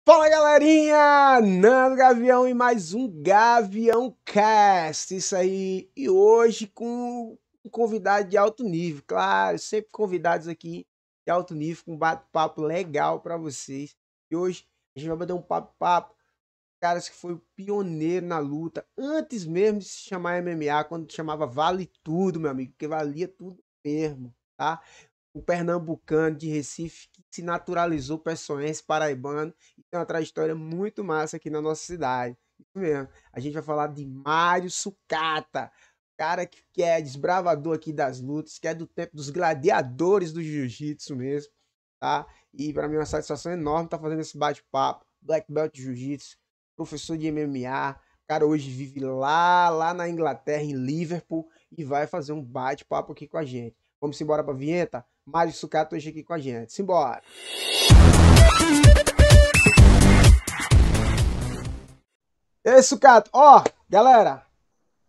Fala galerinha, Nando Gavião e mais um Gavião Cast, isso aí, e hoje com um convidado de alto nível, claro, sempre convidados aqui de alto nível, com um bate-papo legal para vocês, e hoje a gente vai bater um papo, caras que foi o pioneiro na luta, antes mesmo de se chamar MMA, quando chamava Vale Tudo, meu amigo, porque valia tudo mesmo, tá? Um pernambucano de Recife que se naturalizou pessoense, paraibano e tem uma trajetória muito massa aqui na nossa cidade. Isso mesmo. A gente vai falar de Mário Sucata, cara que é desbravador aqui das lutas, que é do tempo dos gladiadores do jiu-jitsu mesmo, tá? E para mim é uma satisfação enorme estar fazendo esse bate-papo. Black Belt de Jiu-Jitsu, professor de MMA, o cara hoje vive lá na Inglaterra, em Liverpool, e vai fazer um bate-papo aqui com a gente. Vamos embora pra vinheta? Mário Sucato hoje aqui com a gente. Simbora! E aí, Sucato? Ó, galera,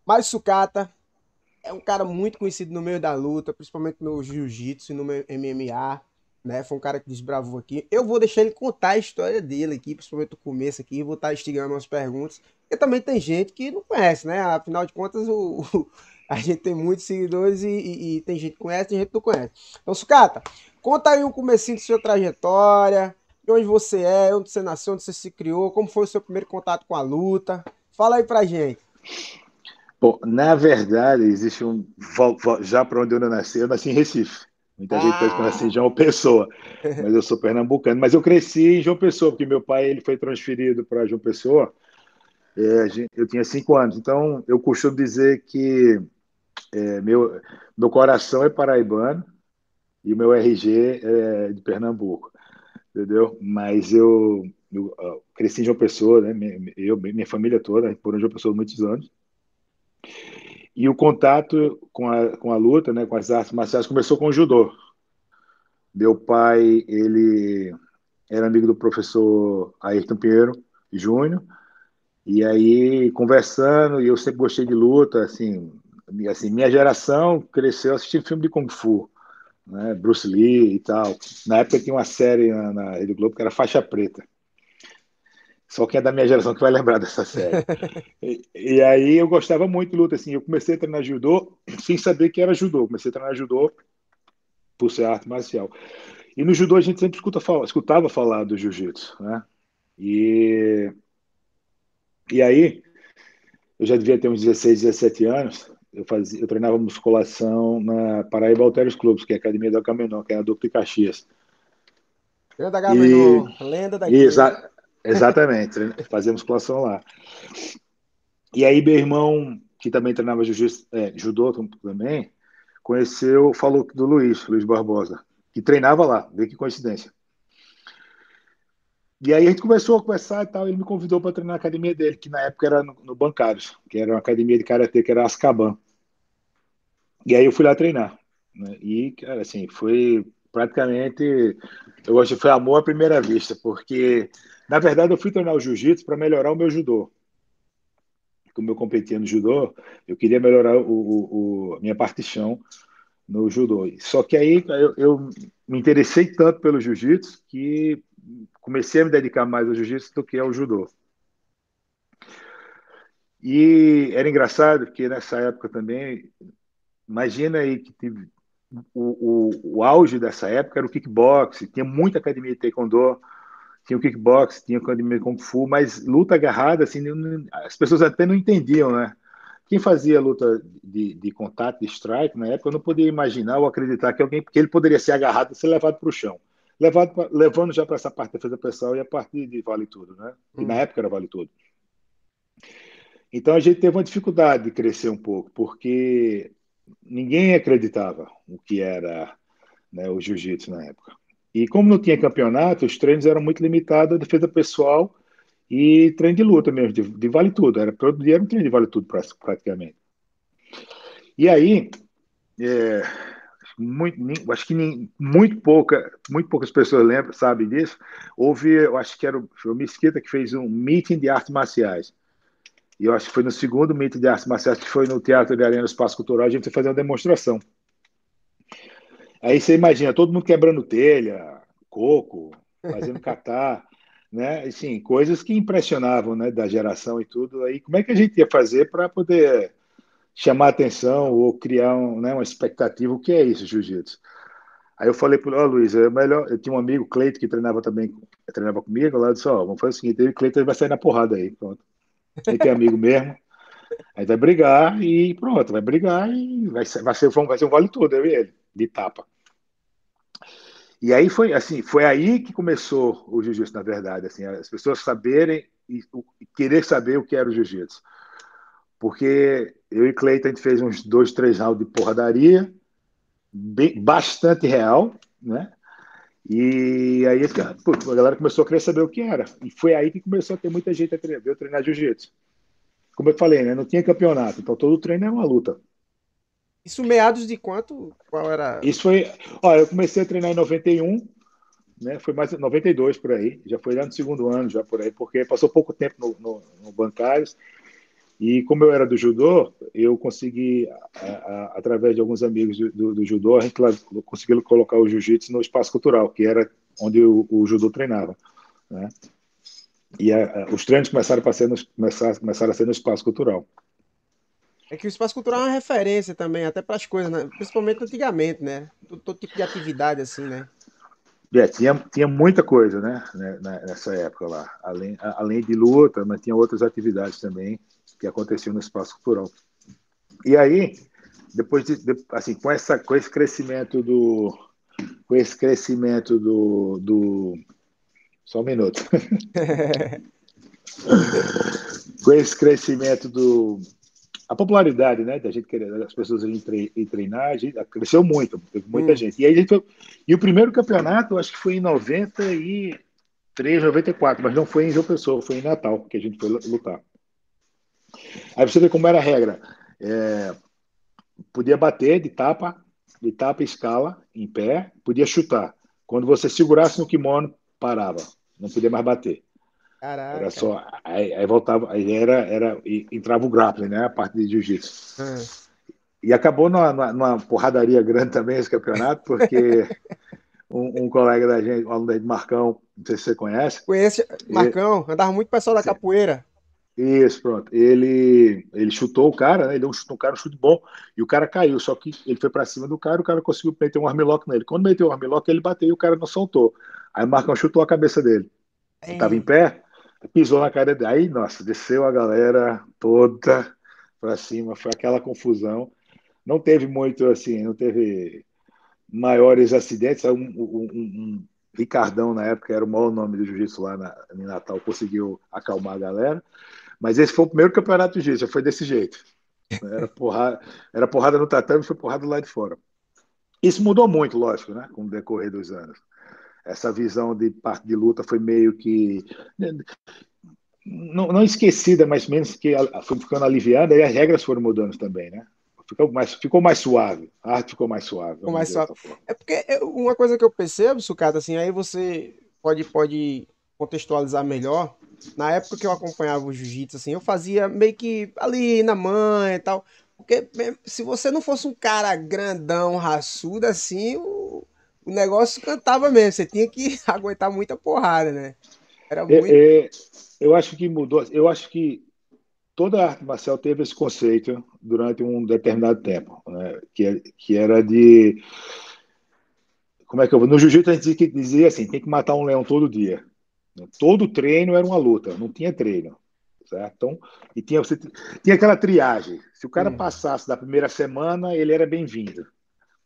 Mário Sucata é um cara muito conhecido no meio da luta, principalmente no jiu-jitsu e no MMA, né? Foi um cara que desbravou aqui. Eu vou deixar ele contar a história dele aqui, principalmente o começo aqui, vou estar instigando umas perguntas. Porque também tem gente que não conhece, né? Afinal de contas, a gente tem muitos seguidores e tem gente que conhece, tem gente que não conhece. Então, Sucata, conta aí um comecinho de sua trajetória, de onde você é, onde você nasceu, onde você se criou, como foi o seu primeiro contato com a luta. Fala aí pra gente. Bom, na verdade, existe um. Já para onde eu nasci, eu nasci em Recife. Muita gente pensa que eu nasci em Ah! João Pessoa, mas eu sou pernambucano. Mas eu cresci em João Pessoa, porque meu pai ele foi transferido para João Pessoa. Eu tinha 5 anos. Então, eu costumo dizer que meu coração é paraibano e o meu RG é de Pernambuco, entendeu? Mas eu cresci em João Pessoa, né? Minha família toda, por João Pessoa há muitos anos. E o contato com a luta, né, com as artes marciais, começou com o judô. Meu pai, ele era amigo do professor Ayrton Pinheiro Júnior, e aí, conversando, e eu sempre gostei de luta, assim, minha geração cresceu assistindo filme de Kung Fu, né, Bruce Lee e tal. Na época tinha uma série na Rede Globo que era Faixa Preta. Só quem é da minha geração que vai lembrar dessa série. E aí eu gostava muito de luta, assim, eu comecei a treinar judô sem saber que era judô. Comecei a treinar judô por ser arte marcial. E no judô a gente sempre escutava falar do jiu-jitsu, né? E, e aí, eu já devia ter uns 16, 17 anos, eu treinava musculação na Paraíba Halteres Clubes, que é a academia da Camenon, que é a dupla de Caxias. Grande E, Agamenon, lenda e daqui, hein? exatamente, fazia musculação lá. E aí meu irmão, que também treinava judô também, falou do Luiz Barbosa, que treinava lá, vê que coincidência. E aí a gente começou a conversar e tal, ele me convidou para treinar na academia dele, que na época era no Bancários, que era uma academia de karatê, que era Azkaban. E aí eu fui lá treinar, né? E, cara, assim, foi praticamente, eu acho que foi amor à primeira vista, porque, na verdade, eu fui treinar o jiu-jitsu para melhorar o meu judô. Como eu competia no judô, eu queria melhorar a minha parte de chão no judô. Só que aí eu me interessei tanto pelo jiu-jitsu que comecei a me dedicar mais ao jiu-jitsu do que ao judô. E era engraçado porque nessa época também, imagina aí que o auge dessa época era o kickbox, tinha muita academia de taekwondo, tinha o kickbox, tinha academia de kung fu, mas luta agarrada, assim, as pessoas até não entendiam, né? Quem fazia luta de contato, de strike, na época, eu não podia imaginar ou acreditar que alguém, porque ele poderia ser agarrado e ser levado para o chão. Levando já para essa parte da defesa pessoal e a parte de vale tudo, né? Que na Hum. época era vale tudo. Então a gente teve uma dificuldade de crescer um pouco, porque ninguém acreditava o que era, né, o jiu-jitsu na época. E como não tinha campeonato, os treinos eram muito limitados à defesa pessoal e treino de luta mesmo, de vale tudo. Todo dia era um treino de vale tudo praticamente. E aí, é, acho que muito poucas pessoas lembram, sabem disso. Eu acho que foi o Mesquita que fez um meeting de artes marciais. E eu acho que foi no segundo meeting de artes marciais, que foi no Teatro de Arena Espaço Cultural, a gente foi fazer uma demonstração. Aí você imagina, todo mundo quebrando telha, coco, fazendo catar, né? Assim, coisas que impressionavam, né, da geração e tudo. Aí, como é que a gente ia fazer para poder chamar atenção ou criar né, uma expectativa? O que é isso, jiu-jitsu? Aí eu falei para o Luiz, é melhor. Eu tinha um amigo, Cleito, que treinava também, treinava comigo. Lá eu disse: Ó, vamos fazer o seguinte: o Cleito vai sair na porrada aí. Pronto. Ele tem amigo mesmo. Aí vai brigar e pronto, vai brigar e vai ser um vale tudo, eu e ele, de tapa. E aí foi assim, foi aí que começou o jiu-jitsu, na verdade, assim, as pessoas saberem e querer saber o que era o jiu-jitsu. Porque eu e Cleiton a gente fez uns 2, 3 rounds de porradaria, bastante real, né? E aí a galera começou a querer saber o que era. E foi aí que começou a ter muita gente a treinar jiu-jitsu. Como eu falei, né? Não tinha campeonato, então todo treino era uma luta. Isso meados de quanto? Qual era? Isso foi. Olha, eu comecei a treinar em 91, né? Foi mais 92 por aí. Já foi lá no segundo ano, já por aí, porque passou pouco tempo no bancários. E como eu era do judô, eu consegui, através de alguns amigos do judô, a gente conseguiu colocar o jiu-jitsu no espaço cultural, que era onde o judô treinava, né? E os treinos começaram a ser no espaço cultural. É que o espaço cultural é uma referência também, até para as coisas, né? Principalmente antigamente, né? Todo tipo de atividade assim, né? Tinha muita coisa, né, nessa época lá. Além de luta, mas tinha outras atividades também que aconteciam no espaço cultural. E aí, depois assim, com esse crescimento do só um minuto. Com esse crescimento a popularidade, né, da gente querer, das pessoas irem treinar, a gente cresceu muito, teve muita Hum, gente. E aí e o primeiro campeonato, eu acho que foi em 93, 94, mas não foi em João Pessoa, foi em Natal que a gente foi lutar. Aí você vê como era a regra. É, podia bater de tapa escala, em pé, podia chutar. Quando você segurasse no kimono, parava. Não podia mais bater. Era caraca. só. Aí voltava, entrava o grappling, né? A parte de jiu-jitsu. Ah. E acabou numa porradaria grande também esse campeonato, porque um colega da gente, um aluno da gente, Marcão, não sei se você conhece, Conheço, ele, Marcão, andava muito pessoal da capoeira. isso, pronto. Ele chutou o cara, né? Ele deu um cara, um chute bom, e o cara caiu. Só que ele foi para cima do cara, o cara conseguiu meter um armlock nele. Quando meteu o armlock, ele bateu e o cara não soltou. Aí o Marcão chutou a cabeça dele. Ele estava em É, pé, pisou na cara dele. Aí, nossa, desceu a galera toda para cima. Foi aquela confusão. Não teve muito, assim, não teve maiores acidentes. Um Ricardão, na época, era o maior nome do jiu-jitsu lá em Natal, conseguiu acalmar a galera. Mas esse foi o primeiro campeonato de jiu-jitsu, foi desse jeito. Era porrada no tatame, foi porrada lá de fora. Isso mudou muito, lógico, né, com o decorrer dos anos. Essa visão de parte de luta foi meio que não esquecida, mas menos que foi ficando aliviada, e as regras foram mudando também, né? Ficou mais suave, a arte ficou mais suave, ficou vamos mais dizer suave. dessa forma. É porque uma coisa que eu percebo, Sucata, assim, aí você pode contextualizar melhor. Na época que eu acompanhava o jiu-jitsu, assim, eu fazia meio que ali na manha e tal. Porque se você não fosse um cara grandão, raçudo, assim, o negócio cantava mesmo. Você tinha que aguentar muita porrada, né? Era muito. É, é, eu acho que mudou, eu acho que toda a arte marcial teve esse conceito durante um determinado tempo, né? Que era de. Como é que eu vou? No jiu-jitsu a gente dizia assim: tem que matar um leão todo dia. Todo treino era uma luta, não tinha treino. Certo? Então, e tinha aquela triagem. Se o cara Hum. passasse da primeira semana, ele era bem-vindo.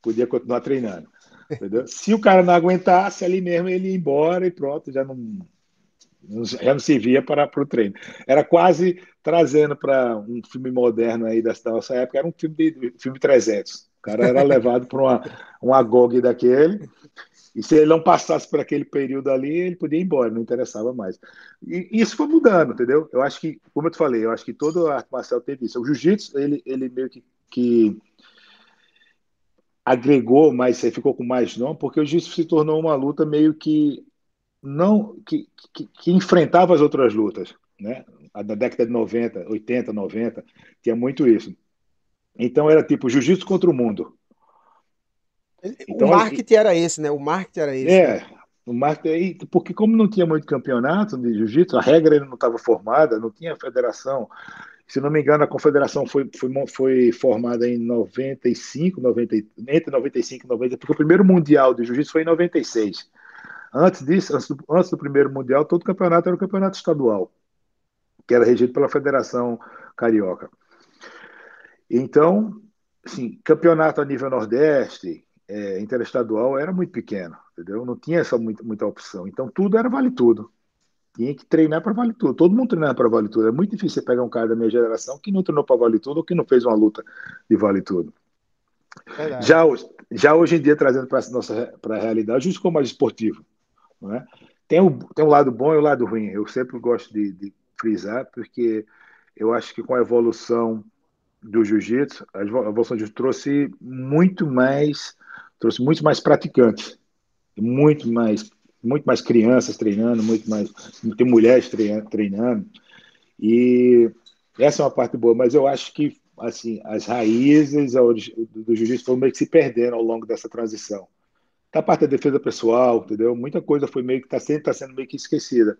Podia continuar treinando. Entendeu? Se o cara não aguentasse, ali mesmo ele ia embora e pronto, já não servia para o treino. Era quase trazendo para um filme moderno aí da nossa época, era um filme 300. O cara era levado para um agog daquele, e se ele não passasse por aquele período ali, ele podia ir embora, não interessava mais. E isso foi mudando, entendeu? Eu acho que, como eu te falei, eu acho que toda a arte marcial teve isso. O jiu-jitsu, ele meio que agregou mais, ficou com mais nome, porque o jiu-jitsu se tornou uma luta meio que não que enfrentava as outras lutas, né? Da década de 90, 80, 90, tinha muito isso. Então era tipo jiu-jitsu contra o mundo. O Então marketing era esse, né? O marketing era esse, né? Porque como não tinha muito campeonato de jiu-jitsu, a regra ainda não estava formada, não tinha federação. Se não me engano, a confederação foi formada em 95, 90, entre 95 e 90, porque o primeiro mundial de jiu-jitsu foi em 96. Antes disso, antes do primeiro mundial, todo campeonato era o campeonato estadual, que era regido pela Federação Carioca. Então, assim, campeonato a nível Nordeste, interestadual, era muito pequeno, entendeu? Não tinha essa muita opção. Então, tudo era vale tudo. Tinha que treinar para vale tudo. Todo mundo treinava para vale tudo. É muito difícil você pegar um cara da minha geração que não treinou para vale tudo ou que não fez uma luta de vale tudo. Verdade. Já hoje em dia, trazendo para a realidade, justo como mais esportivo, não é? Tem um lado bom e o lado ruim. Eu sempre gosto de frisar, porque eu acho que com a evolução do jiu-jitsu, a evolução do jiu-jitsu trouxe muito mais praticantes, muito mais crianças treinando, tem mulheres treinando, e essa é uma parte boa, mas eu acho que assim, as raízes do jiu-jitsu foram meio que se perdendo ao longo dessa transição. Da parte da defesa pessoal, entendeu? Muita coisa foi meio que tá sendo meio que esquecida.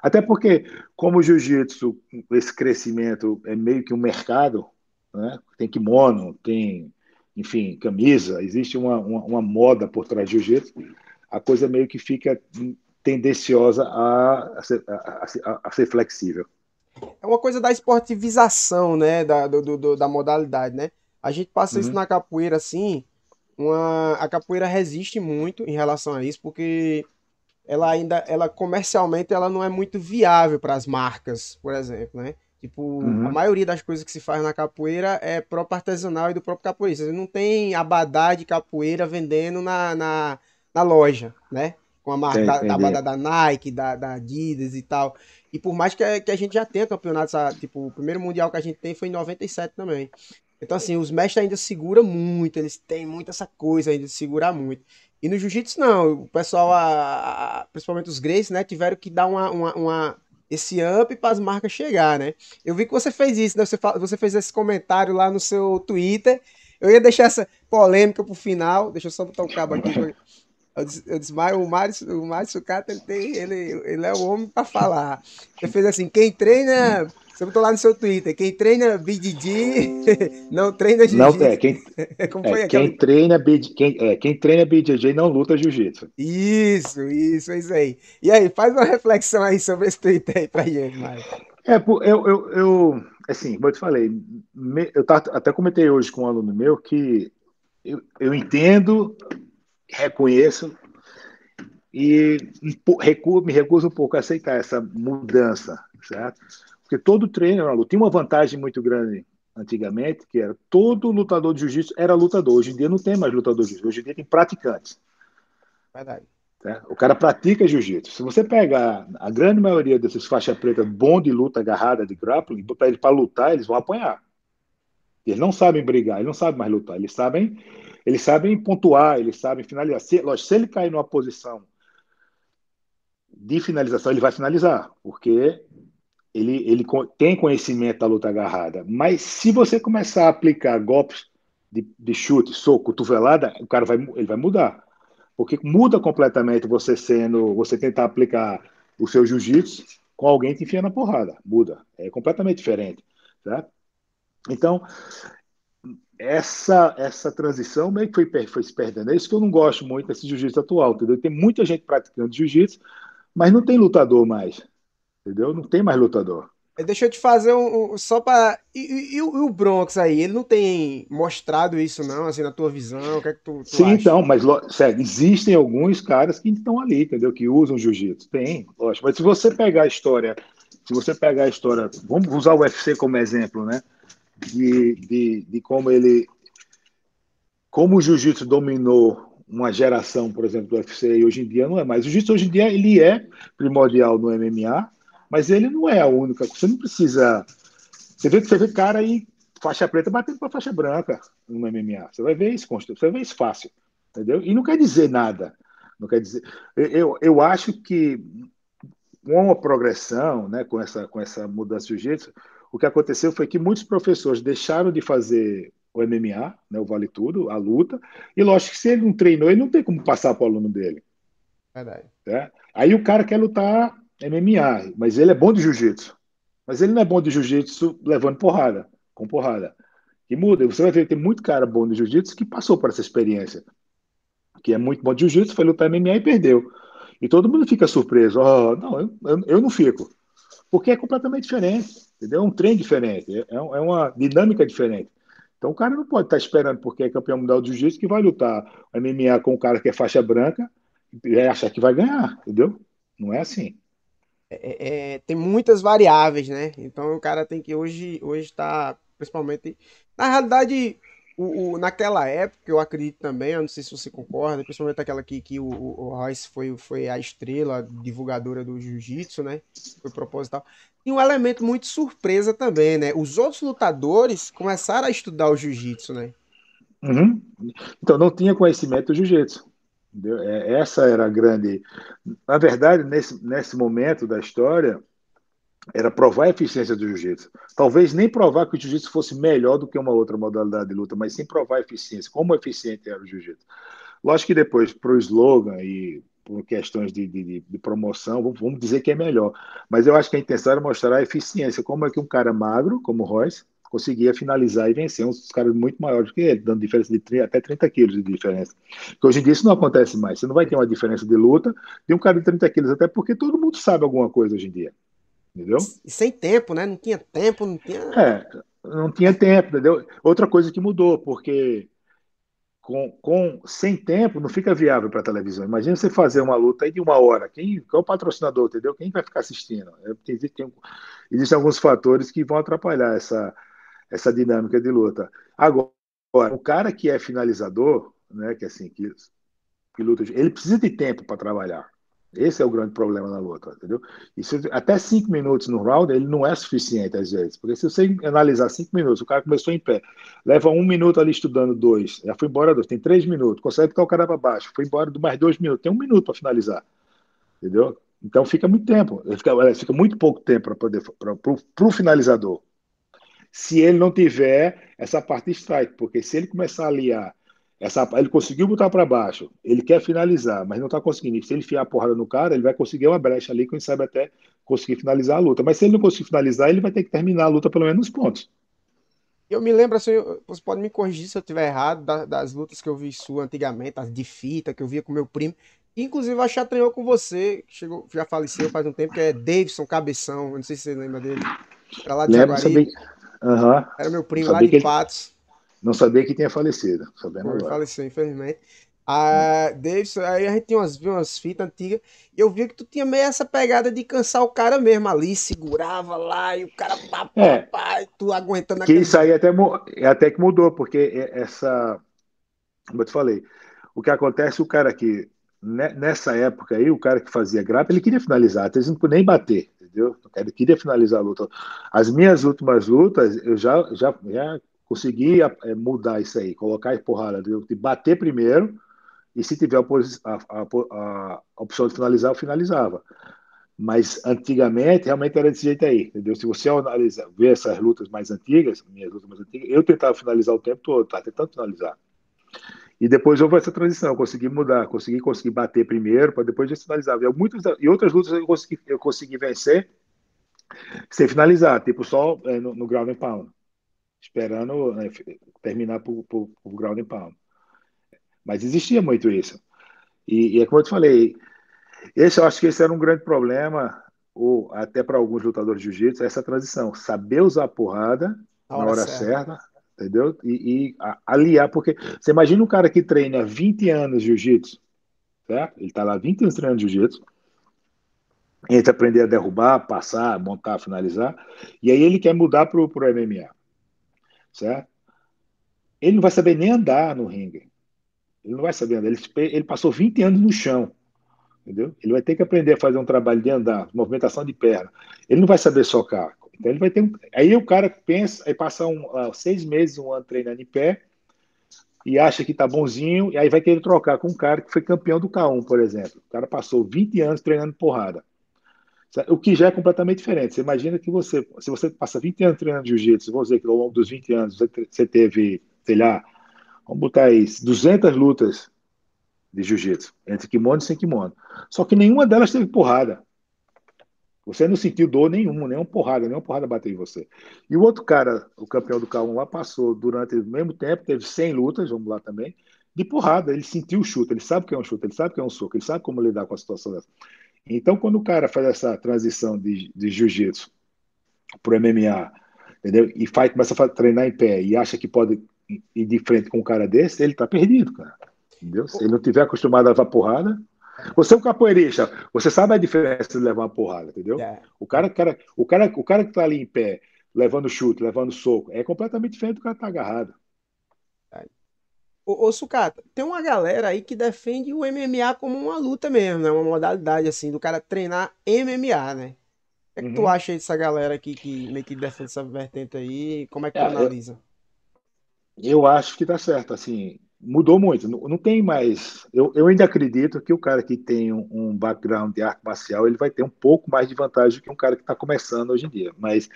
Até porque, como o jiu-jitsu, esse crescimento é meio que um mercado, né? Tem kimono, tem, enfim, camisa, existe uma moda por trás do jiu-jitsu, a coisa meio que fica tendenciosa a ser flexível. É uma coisa da esportivização, né? Da modalidade, né? A gente passa isso Uhum, na capoeira, assim. A capoeira resiste muito em relação a isso, porque ela comercialmente, ela não é muito viável para as marcas, por exemplo, né? Tipo, a uhum, maioria das coisas que se faz na capoeira é próprio artesanal e do próprio capoeirista. Você não tem abadá de capoeira vendendo na loja, né? Com a marca da abadá entendi. da Nike, da Adidas e tal. E por mais que a gente já tenha campeonatos, tipo, o primeiro mundial que a gente tem foi em 97 também. Então, assim, os mestres ainda seguram muito, eles têm muito essa coisa ainda de segurar muito. E no jiu-jitsu, não. O pessoal, principalmente os Gracie, né, tiveram que dar esse up para as marcas chegar, né? Eu vi que você fez isso, né? Você fez esse comentário lá no seu Twitter. Eu ia deixar essa polêmica pro final. Deixa eu só botar o cabo aqui. Eu disse, mas o Mário Sucata, ele é o homem para falar. Você fez assim, quem treina. Você botou lá no seu Twitter, quem treina BJJ não treina Não, jiu-jitsu. Como foi aquela. quem treina BJJ não luta jiu-jitsu. Isso, é isso aí. E aí, faz uma reflexão aí sobre esse tweet aí pra gente, Mário. Assim, como eu te falei, até comentei hoje com um aluno meu que eu entendo, reconheço e me recuso um pouco a aceitar essa mudança, certo? Porque todo treino era luta. Tinha uma vantagem muito grande antigamente, que era todo lutador de jiu-jitsu era lutador. Hoje em dia não tem mais lutador de jiu-jitsu, hoje em dia tem praticantes. Verdade. Tá? O cara pratica jiu-jitsu. Se você pegar a grande maioria desses faixa preta bom de luta agarrada, de grappling, botar eles para lutar, eles vão apanhar. Eles não sabem brigar, eles não sabem mais lutar. Eles sabem pontuar, eles sabem finalizar. Lógico, se ele cair numa posição de finalização, ele vai finalizar, porque tem conhecimento da luta agarrada. Mas se você começar a aplicar golpes de chute, soco, cotovelada, ele vai mudar. Porque muda completamente você tentar aplicar o seu jiu-jitsu com alguém te enfiando na porrada. Muda. É completamente diferente. Tá? Então, essa transição meio que foi se perdendo. É isso que eu não gosto muito desse jiu-jitsu atual. Entendeu? Tem muita gente praticando jiu-jitsu, mas não tem lutador mais. Entendeu? Não tem mais lutador. Deixa eu te fazer só pra. E o Bronx aí? Ele não tem mostrado isso, não, assim, na tua visão? O que é que tu Sim, acha? então, mas sério, existem alguns caras que estão ali, entendeu? Que usam jiu-jitsu. Tem, lógico. Mas se você pegar a história, vamos usar o UFC como exemplo, né? De como o jiu-jitsu dominou uma geração, por exemplo, do UFC, e hoje em dia não é mais. O jiu-jitsu hoje em dia ele é primordial no MMA, mas ele não é a única. Você não precisa. Você vê cara aí, faixa preta batendo para faixa branca no MMA. Você vai ver isso, você vai ver isso fácil, entendeu? E não quer dizer nada. Não quer dizer. Eu acho que com a progressão, né, com essa mudança de jiu-jitsu, o que aconteceu foi que muitos professores deixaram de fazer o MMA, né, o Vale Tudo, a luta, e lógico que se ele não treinou, ele não tem como passar para o aluno dele. Verdade. Né? Aí o cara quer lutar MMA, mas ele é bom de jiu-jitsu. Mas ele não é bom de jiu-jitsu levando porrada, com porrada. E muda. Você vai ver que tem muito cara bom de jiu-jitsu que passou por essa experiência. Que é muito bom de jiu-jitsu, foi lutar MMA e perdeu. E todo mundo fica surpreso. Oh, não, eu não fico. Porque é completamente diferente. Entendeu? É um trem diferente. É uma dinâmica diferente. Então o cara não pode estar esperando, porque é campeão mundial de jiu-jitsu, que vai lutar MMA com um cara que é faixa branca e achar que vai ganhar. Entendeu? Não é assim. Tem muitas variáveis, né? Então o cara tem que hoje tá, principalmente, na realidade, naquela época, eu acredito também, eu não sei se você concorda, principalmente aquela que o Royce foi a estrela, a divulgadora do jiu-jitsu, né? Foi proposital. E um elemento muito surpresa também, né? Os outros lutadores começaram a estudar o jiu-jitsu, né? Uhum. Então, não tinha conhecimento do jiu-jitsu. Essa era a grande. Na verdade, nesse momento da história, era provar a eficiência do jiu-jitsu. Talvez nem provar que o jiu-jitsu fosse melhor do que uma outra modalidade de luta, mas sim provar a eficiência, como eficiente era o jiu-jitsu. Lógico que depois, para o slogan e por questões de promoção, vamos dizer que é melhor. Mas eu acho que a intenção era mostrar a eficiência, como é que um cara magro, como o Royce, conseguia finalizar e vencer uns caras muito maiores que ele, dando diferença de 30, até 30 quilos de diferença. Porque hoje em dia isso não acontece mais. Você não vai ter uma diferença de luta de um cara de 30 quilos, até porque todo mundo sabe alguma coisa hoje em dia. Entendeu? E sem tempo, né? Não tinha tempo, não tinha. É, não tinha tempo, entendeu? Outra coisa que mudou, porque sem tempo não fica viável para a televisão. Imagina você fazer uma luta aí de uma hora. Quem é o patrocinador, entendeu? Quem vai ficar assistindo? Existem alguns fatores que vão atrapalhar essa dinâmica de luta. Agora, o cara que é finalizador, né, que assim, que luta, ele precisa de tempo para trabalhar. Esse é o grande problema na luta, entendeu? Isso, até 5 minutos no round, ele não é suficiente às vezes. Porque se você analisar 5 minutos, o cara começou em pé, leva 1 minuto ali estudando dois, já foi embora dois, tem 3 minutos, consegue botar o cara para baixo, foi embora mais 2 minutos, tem 1 minuto para finalizar, entendeu? Então fica muito tempo, fica muito pouco tempo para poder para o finalizador. Se ele não tiver essa parte de strike, porque se ele começar a aliar ele conseguiu botar para baixo, ele quer finalizar, mas não está conseguindo. Se ele enfiar a porrada no cara, ele vai conseguir uma brecha ali, quem sabe até conseguir finalizar a luta. Mas se ele não conseguir finalizar, ele vai ter que terminar a luta pelo menos nos pontos. Eu me lembro assim, você pode me corrigir se eu estiver errado, das lutas que eu vi sua antigamente, as de fita, que eu via com meu primo. Inclusive, eu acho que já treinou com você, que chegou, já faleceu faz um tempo, que é Davidson Cabeção. Eu não sei se você lembra dele. Era lá de Lembro, sabia, Jaguaribe. uhum, Era meu não primo lá sabia de que ele Patos. não sabia que tinha falecido, sabendo Foi, agora. faleceu, infelizmente. Ah, Davidson, aí a gente tinha viu umas fitas antigas. E eu vi que tu tinha meio essa pegada de cansar o cara mesmo ali, segurava lá, e o cara pá, pá, É, pá, e tu aguentando que aquele. isso aí até que mudou, porque essa, como eu te falei, o que acontece, o cara que, nessa época aí, o cara que fazia grappa, ele queria finalizar, até eles não podiam nem bater, entendeu? Ele queria finalizar a luta. As minhas últimas lutas, eu já consegui mudar isso aí, colocar a porrada, de bater primeiro, e se tiver a opção de finalizar, eu finalizava. Mas antigamente, realmente era desse jeito aí, entendeu? Se você analisar, ver essas lutas mais antigas, minhas lutas mais antigas, eu tentava finalizar o tempo todo, tá tentando finalizar. E depois houve essa transição, eu consegui mudar, consegui bater primeiro, para depois finalizar. E outras lutas eu consegui vencer sem finalizar, tipo só no ground and pound, esperando terminar pro ground and pound. Mas existia muito isso. E é como eu te falei, eu acho que esse era um grande problema, ou até para alguns lutadores de jiu-jitsu, essa transição. Saber usar a porrada Na na hora hora certa. certa, entendeu? Aliar, porque você imagina um cara que treina 20 anos jiu-jitsu, certo? Ele está lá 20 anos treinando jiu-jitsu, ele aprender a derrubar, passar, montar, finalizar, e aí ele quer mudar para o MMA, certo? Ele não vai saber nem andar no ringue. Ele não vai saber andar. Ele passou 20 anos no chão, entendeu? Ele vai ter que aprender a fazer um trabalho de andar, movimentação de perna. Ele não vai saber socar. Então ele vai ter. Aí o cara pensa, aí passa 6 meses, um ano treinando em pé, e acha que tá bonzinho, e aí vai querer trocar com um cara que foi campeão do K1, por exemplo. O cara passou 20 anos treinando porrada. O que já é completamente diferente. Você imagina que se você passa 20 anos treinando jiu-jitsu, vamos dizer que ao longo dos 20 anos você teve, sei lá, vamos botar aí, 200 lutas, de jiu-jitsu, entre kimono e sem kimono. Só que nenhuma delas teve porrada. Você não sentiu dor nenhuma, nenhuma porrada bateu em você. E o outro cara, o campeão do K1 lá, passou durante o mesmo tempo, teve 100 lutas, vamos lá também, de porrada. Ele sentiu o chute, ele sabe o que é um chute, ele sabe o que é um soco, ele sabe como lidar com a situação dessa. Então, quando o cara faz essa transição de jiu-jitsu para o MMA, entendeu? E começa a treinar em pé e acha que pode ir de frente com um cara desse, ele está perdido, cara. Entendeu? Se ele não tiver acostumado a levar porrada, você é um capoeirista, você sabe a diferença de levar uma porrada, entendeu? É. O cara que está ali em pé, levando chute, levando soco, é completamente diferente do cara que está agarrado. Ô, Sucata, tem uma galera aí que defende o MMA como uma luta mesmo, né? Uma modalidade assim, do cara treinar MMA, né? O que é que tu Uhum. acha dessa galera aqui que meio que defende essa vertente aí? Como é que tu É, analisa? eu acho que está certo, assim, mudou muito, não tem mais. Eu ainda acredito que o cara que tem um background de arte marcial ele vai ter um pouco mais de vantagem que um cara que está começando hoje em dia, mas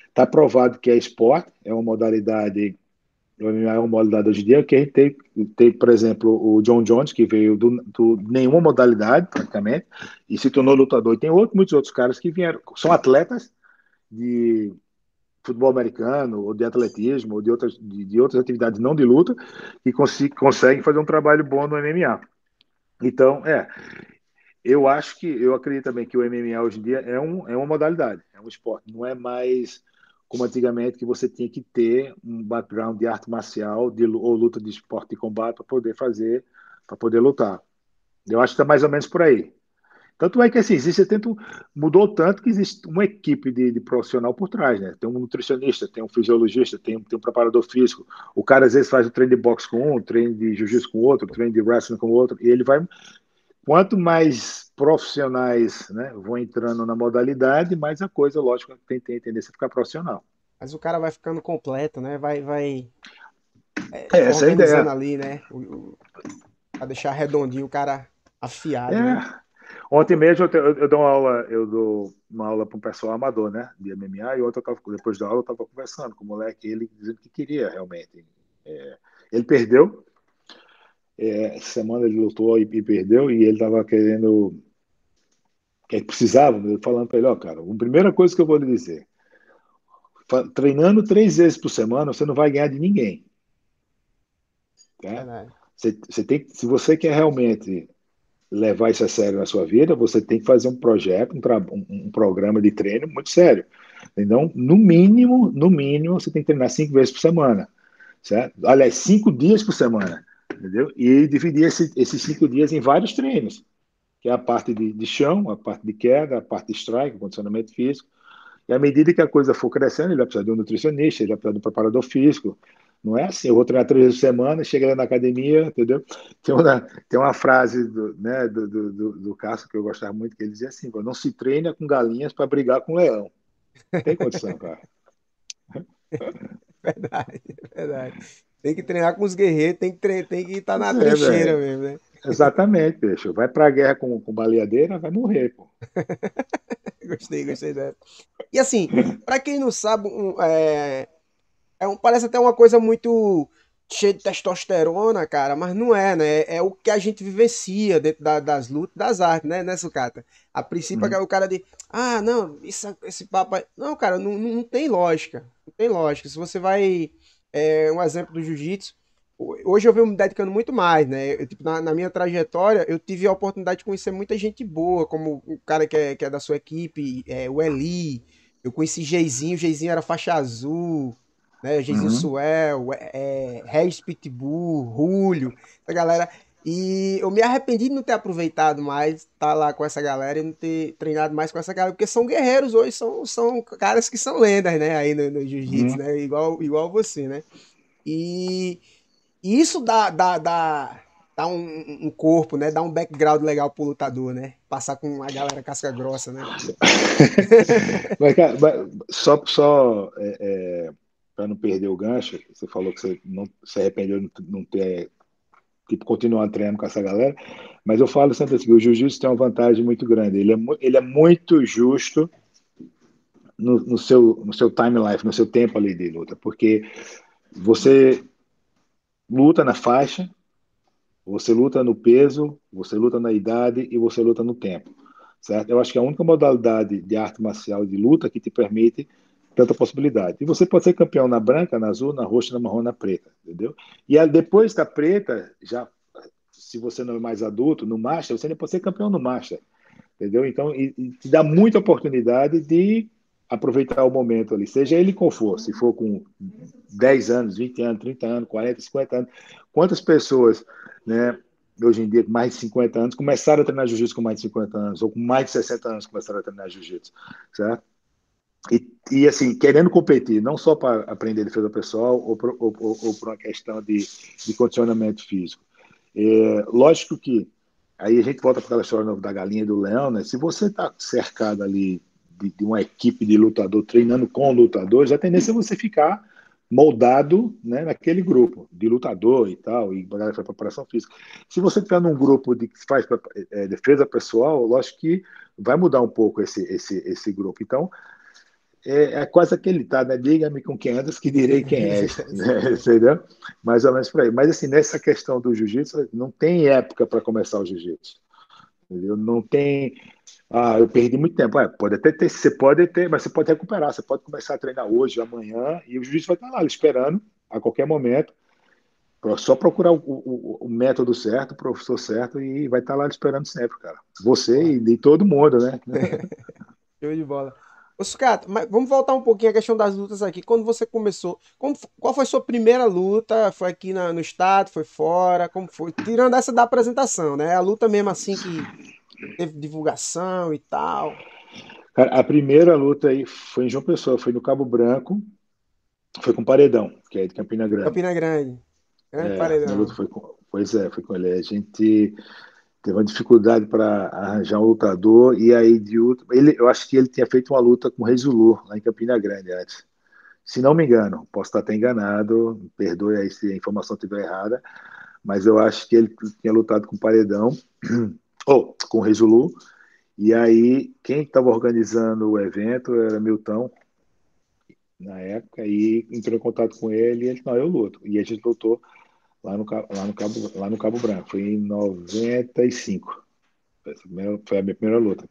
está provado que é esporte, é uma modalidade. O MMA é uma modalidade hoje em dia que a gente tem, por exemplo, o John Jones, que veio do nenhuma modalidade, praticamente, e se tornou lutador. E tem muitos outros caras que vieram, são atletas de futebol americano, ou de atletismo, ou de outras atividades não de luta, que conseguem fazer um trabalho bom no MMA. Então, eu acredito também que o MMA hoje em dia é uma modalidade, é um esporte, não é mais como antigamente que você tinha que ter um background de arte marcial ou luta de esporte de combate para poder lutar. Eu acho que está mais ou menos por aí. Tanto é que assim, mudou tanto que existe uma equipe de profissional por trás, né? Tem um nutricionista, tem um fisiologista, tem um preparador físico. O cara às vezes faz o treino de boxe com um, treino de jiu-jitsu com outro, treino de wrestling com outro, e ele vai. Quanto mais profissionais, né, vão entrando na modalidade, mais a coisa, lógico, tem tendência a ficar profissional. Mas o cara vai ficando completo, né? Vai Essa é a organizando ideia. ali, né? Pra deixar redondinho o cara afiado, né? É. Ontem mesmo eu dou uma aula para um pessoal amador, né, de MMA, e ontem depois da aula eu estava conversando com o moleque, ele dizendo que queria realmente. Ele perdeu, essa semana ele lutou e perdeu, e ele estava querendo, que precisava, falando para ele, ó, cara, a primeira coisa que eu vou lhe dizer, treinando 3 vezes por semana, você não vai ganhar de ninguém, tá? Verdade. Se você quer realmente levar isso a sério na sua vida, você tem que fazer um projeto, um programa de treino muito sério. Então, no mínimo, você tem que treinar 5 vezes por semana, certo? Aliás, 5 dias por semana, entendeu? E dividir esses 5 dias em vários treinos, que é a parte de chão, a parte de queda, a parte de strike, condicionamento físico. E à medida que a coisa for crescendo, ele vai precisar de um nutricionista, ele vai precisar de um preparador físico. Não é assim, eu vou treinar 3 vezes por semana, chega lá na academia, entendeu? Tem uma frase do Cássio que eu gostava muito, que ele dizia assim: não se treina com galinhas para brigar com leão. Não tem condição, cara. Verdade, verdade. Tem que treinar com os guerreiros, tem que estar na Pois é, trincheira velho. mesmo, né? Exatamente, bicho. Vai pra guerra com baleadeira, vai morrer, pô. Gostei dessa. E assim, pra quem não sabe, parece até uma coisa muito cheia de testosterona, cara, mas não é, né? É o que a gente vivencia dentro das lutas, das artes, né, Sucata? A princípio, Uhum. o cara de, não, esse papo aí. Não, cara, não tem lógica. Não tem lógica. Se você vai. Um exemplo do jiu-jitsu. Hoje eu venho me dedicando muito mais, né? Tipo, na minha trajetória, eu tive a oportunidade de conhecer muita gente boa, como o cara que é da sua equipe, o Eli. Eu conheci o Geizinho era faixa azul, né? Geizinho Uhum. Suel, Regis Pitbull, Julio, essa galera. E eu me arrependi de não ter aproveitado mais, estar lá com essa galera e não ter treinado mais com essa galera, porque são guerreiros hoje, são caras que são lendas, né? Aí no jiu-jitsu, Uhum. né? Igual você, né? E, e isso dá um corpo, né? Dá um background legal pro lutador, né? Passar com a galera casca grossa, né? Mas, cara, só para não perder o gancho, você falou que você não se arrependeu de não ter tipo, continuar treinando com essa galera, mas eu falo sempre assim, o jiu-jitsu tem uma vantagem muito grande, ele é muito justo no seu time life, no seu tempo ali de luta, porque você luta na faixa, Você luta no peso, você luta na idade e você luta no tempo, certo? Eu acho que é a única modalidade de arte marcial de luta que te permite tanta possibilidade. E você pode ser campeão na branca, na azul, na roxa, na marrom, na preta, entendeu? E aí, depois da preta, já se você não é mais adulto, no Master, você ainda pode ser campeão no Master, entendeu? Então, e te dá muita oportunidade de aproveitar o momento ali, seja ele qual for, se for com 10 anos, 20 anos, 30 anos, 40, 50 anos. Quantas pessoas, né, hoje em dia, com mais de 50 anos, começaram a treinar jiu-jitsu com mais de 50 anos, ou com mais de 60 anos começaram a treinar jiu-jitsu, certo? Assim, querendo competir, não só para aprender defesa pessoal ou por uma questão de condicionamento físico. Lógico que aí a gente volta para aquela história da galinha e do leão, né? Se você está cercado ali de uma equipe de lutador treinando com lutadores, a tendência é você ficar moldado, né, naquele grupo de lutador e tal, e a galera faz preparação física. Se você estiver num grupo que faz defesa pessoal, lógico que vai mudar um pouco esse grupo. Então, é quase aquele ditado, né? Diga-me com quem andas que direi quem és, né? Entendeu? Mais ou menos por aí. Mas, assim, nessa questão do jiu-jitsu, não tem época para começar o jiu-jitsu. Entendeu? Não tem. Ah, eu perdi muito tempo. Pode até ter, você pode ter, mas você pode recuperar. Você pode começar a treinar hoje, amanhã, e o jiu-jitsu vai estar lá esperando a qualquer momento. Só procurar o método certo, o professor certo, e vai estar lá esperando sempre, cara. Você Boa. e todo mundo, né? Show de bola. Ô, Sucato, mas vamos voltar um pouquinho à questão das lutas aqui. Quando você começou, qual foi sua primeira luta? Foi aqui no estado? Foi fora? Como foi? Tirando essa da apresentação, né? A luta mesmo assim que teve divulgação e tal. Cara, a primeira luta aí foi em João Pessoa, foi no Cabo Branco, foi com Paredão, que é de Campina Grande. Campina Grande. Grande A minha luta paredão. foi com, pois é, foi com ele. A gente teve uma dificuldade para arranjar um lutador, e aí de último, eu acho que ele tinha feito uma luta com o Rei Zulu, lá em Campina Grande antes. Se não me engano, posso estar até enganado, me perdoe aí se a informação estiver errada, mas eu acho que ele tinha lutado com o Paredão, ou com o Rei Zulu, e aí quem estava organizando o evento era Milton, na época, e entrou em contato com ele, e ele falou, não, eu luto. E a gente lutou lá no Cabo Branco, foi em 95. Foi a minha primeira luta.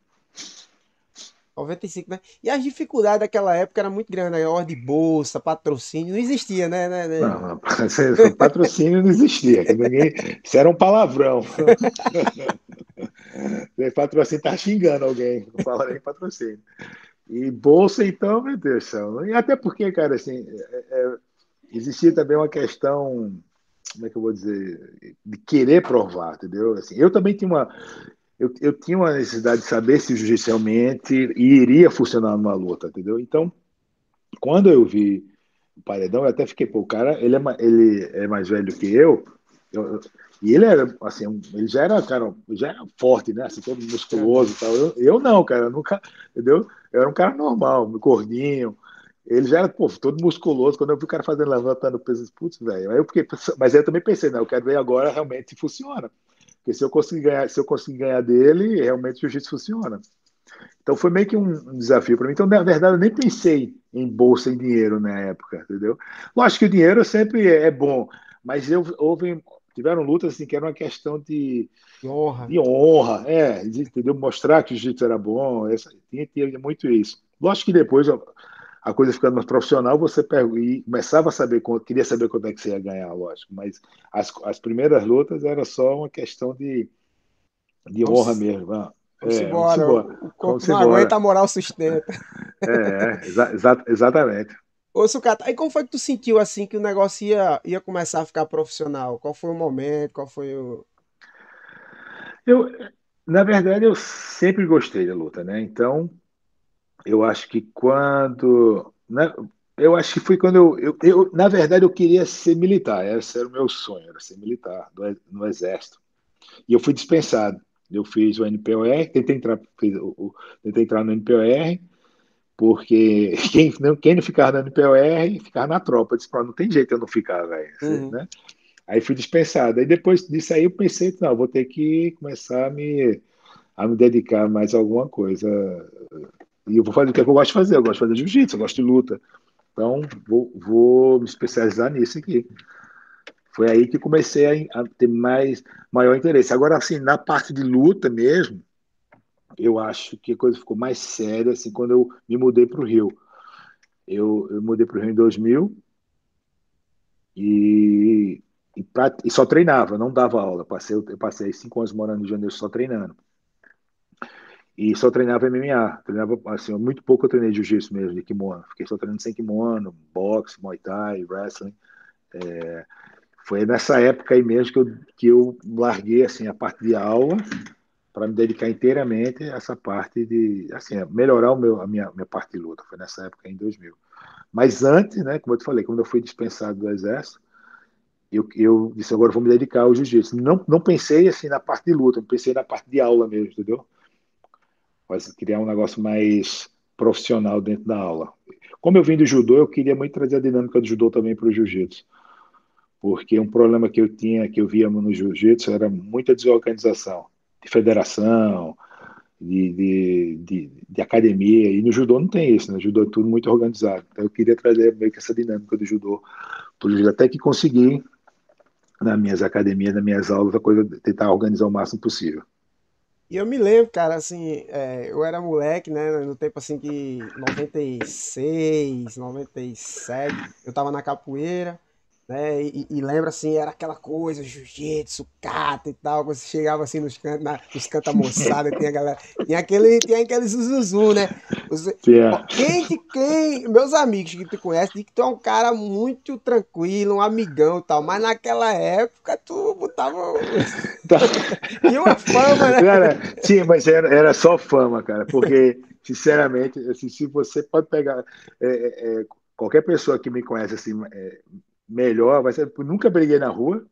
95, né? E as dificuldades daquela época era muito grande, né? Ordem de bolsa, patrocínio, não existia, né? Não, patrocínio não existia, que ninguém, isso era um palavrão. Patrocínio tá xingando alguém, não fala nem patrocínio. E bolsa, então, meu Deus do céu. E até porque, cara, assim, existia também uma questão, como é que eu vou dizer, de querer provar, entendeu? Assim, eu também tinha eu tinha uma necessidade de saber se judicialmente iria funcionar numa luta, entendeu? Então, quando eu vi o Paredão, eu até fiquei, pô, o cara, ele é mais velho que eu, e ele era, assim, ele já era, cara, já era forte, né? Assim, todo musculoso e Aham. tal. Eu não, cara, eu nunca, entendeu? Eu era um cara normal, gordinho. Ele já era, pô, todo musculoso. Quando eu vi o cara fazendo, levantando peso, eu disse, putz, velho. Aí eu fiquei, mas aí eu também pensei, não, eu quero ver agora realmente se funciona. Porque se eu conseguir ganhar dele, realmente o jiu-jitsu funciona. Então foi meio que um desafio para mim. Então, na verdade, eu nem pensei em bolsa, em dinheiro na época, entendeu? Lógico que o dinheiro sempre é bom, mas tiveram lutas assim, que era uma questão Que honra. de honra, entendeu? Mostrar que o jiu-jitsu era bom, tinha muito isso. Lógico que depois a coisa ficando mais profissional, e começava a saber, queria saber quanto é que você ia ganhar, lógico, mas as primeiras lutas era só uma questão de honra Vamos, mesmo. vamos Vamos embora. embora, O corpo vamos não aguenta, embora. a moral sustenta. Exatamente. Ô, Sucata, aí como foi que tu sentiu assim que o negócio ia começar a ficar profissional? Qual foi o momento? Qual foi o. Eu, na verdade, eu sempre gostei da luta, né? Então, eu acho que eu acho que foi quando na verdade, eu queria ser militar. Esse era o meu sonho, era ser militar no Exército. E eu fui dispensado. Eu fiz o NPOR, tentei entrar no NPOR, porque quem não ficava no NPOR ficava na tropa. Eu disse, "Pô, não tem jeito eu não ficar, velho, Uhum. né? Aí fui dispensado. Aí depois disso aí eu pensei, não, vou ter que começar a me dedicar mais a alguma coisa. E eu vou fazer o que eu gosto de fazer. Eu gosto de fazer jiu-jitsu, eu gosto de luta. Então, vou me especializar nisso aqui. Foi aí que comecei a ter maior interesse. Agora, assim, na parte de luta mesmo, eu acho que a coisa ficou mais séria assim, quando eu me mudei para o Rio. Eu mudei para o Rio em 2000 e, e só treinava, não dava aula. Eu passei 5 anos morando no Rio de Janeiro só treinando. E só treinava MMA. Treinava, assim, muito pouco eu treinei jiu-jitsu mesmo, de kimono. Fiquei só treinando sem kimono, boxe, muay thai, wrestling. Foi nessa época aí mesmo que eu larguei assim, a parte de aula para me dedicar inteiramente a essa parte de assim, melhorar a minha parte de luta. Foi nessa época em 2000. Mas antes, né, como eu te falei, quando eu fui dispensado do Exército, eu disse, agora eu vou me dedicar ao jiu-jitsu. Não pensei assim na parte de luta, eu pensei na parte de aula mesmo, entendeu? Mas criar um negócio mais profissional dentro da aula. Como eu vim do judô, eu queria muito trazer a dinâmica do judô também para o jiu-jitsu. Porque um problema que eu tinha, que eu via no jiu-jitsu, era muita desorganização de federação, de academia, e no judô não tem isso, né? No judô é tudo muito organizado. Então eu queria trazer meio que essa dinâmica do judô para o jiu-jitsu, até que consegui, nas minhas academias, nas minhas aulas, a coisa tentar organizar o máximo possível. E eu me lembro, cara, assim, eu era moleque, né, no tempo assim que 96, 97, eu tava na capoeira, né, e lembro assim, era aquela coisa, jiu-jitsu, kata e tal, quando você chegava assim nos cantos moçada, tinha a galera, tinha aquele zuzuzu, né, ó, Tinha, meus amigos que tu conhece, dizem que tu é um cara muito tranquilo, um amigão e tal, mas naquela época tu botava, tinha uma fama, né? cara, sim, mas era só fama, cara, porque, sinceramente, assim, se você pode pegar qualquer pessoa que me conhece assim, melhor, vai ser, eu nunca briguei na rua,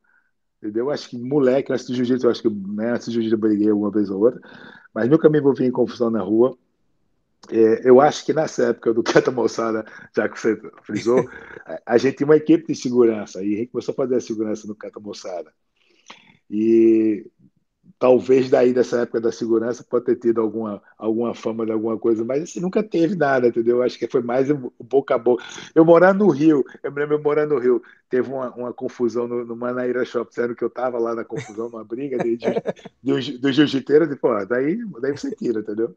entendeu? Acho que moleque, antes do jiu-jitsu, eu acho que né, antes do jiu-jitsu eu briguei uma vez ou outra, mas nunca me envolvi em confusão na rua. Eu acho que nessa época do Cata Moçada, já que você frisou, a gente tinha uma equipe de segurança, e a gente começou a fazer a segurança no Cata Moçada. E talvez daí dessa época da segurança pode ter tido alguma fama de alguma coisa, mas assim, nunca teve nada, entendeu? Acho que foi mais um boca a boca. Eu morando no Rio, eu me lembro eu morando no Rio, teve uma confusão no Manaíra Shop, sendo que eu estava lá na confusão, numa briga do jiu-jiteiro, e, pô, daí você tira, entendeu?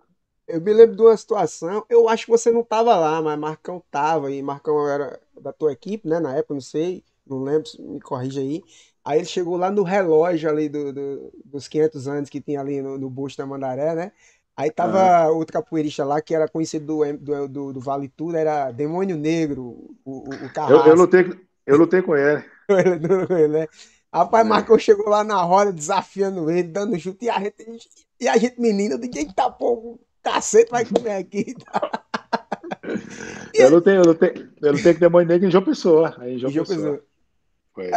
Eu me lembro de uma situação, eu acho que você não tava lá, mas Marcão tava, e Marcão era da tua equipe, né, na época, não sei, não lembro, me corrija aí. Aí ele chegou lá no relógio ali dos 500 anos que tinha ali no busto da Mandaré, né? Aí Ah, tava outro capoeirista lá, que era conhecido do Vale Tudo, era Demônio Negro, o eu Carrasco. lutei, eu lutei com ele. Né? Rapaz, É. Marcão chegou lá na roda, desafiando ele, dando chute, e a gente menina, de quem tá, pô, o cacete vai comer aqui. Eu E, lutei, eu lutei, eu lutei com o Demônio Negro em João Pessoa, aí em e João João Pessoa. Pessoa, Foi.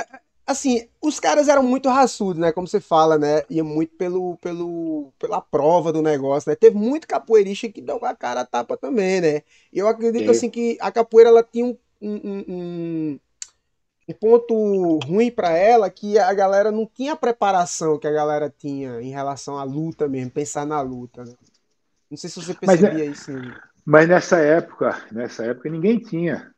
assim, os caras eram muito raçudos, né? Como você fala, né? Ia muito pela prova do negócio, né? Teve muito capoeirista que deu a cara a tapa também, né? E eu acredito, assim, Teve. que a capoeira, ela tinha um ponto ruim pra ela, que a galera não tinha a preparação que a galera tinha em relação à luta mesmo, pensar na luta, né? Não sei se você Mas, né, percebia isso. mas nessa época ninguém tinha.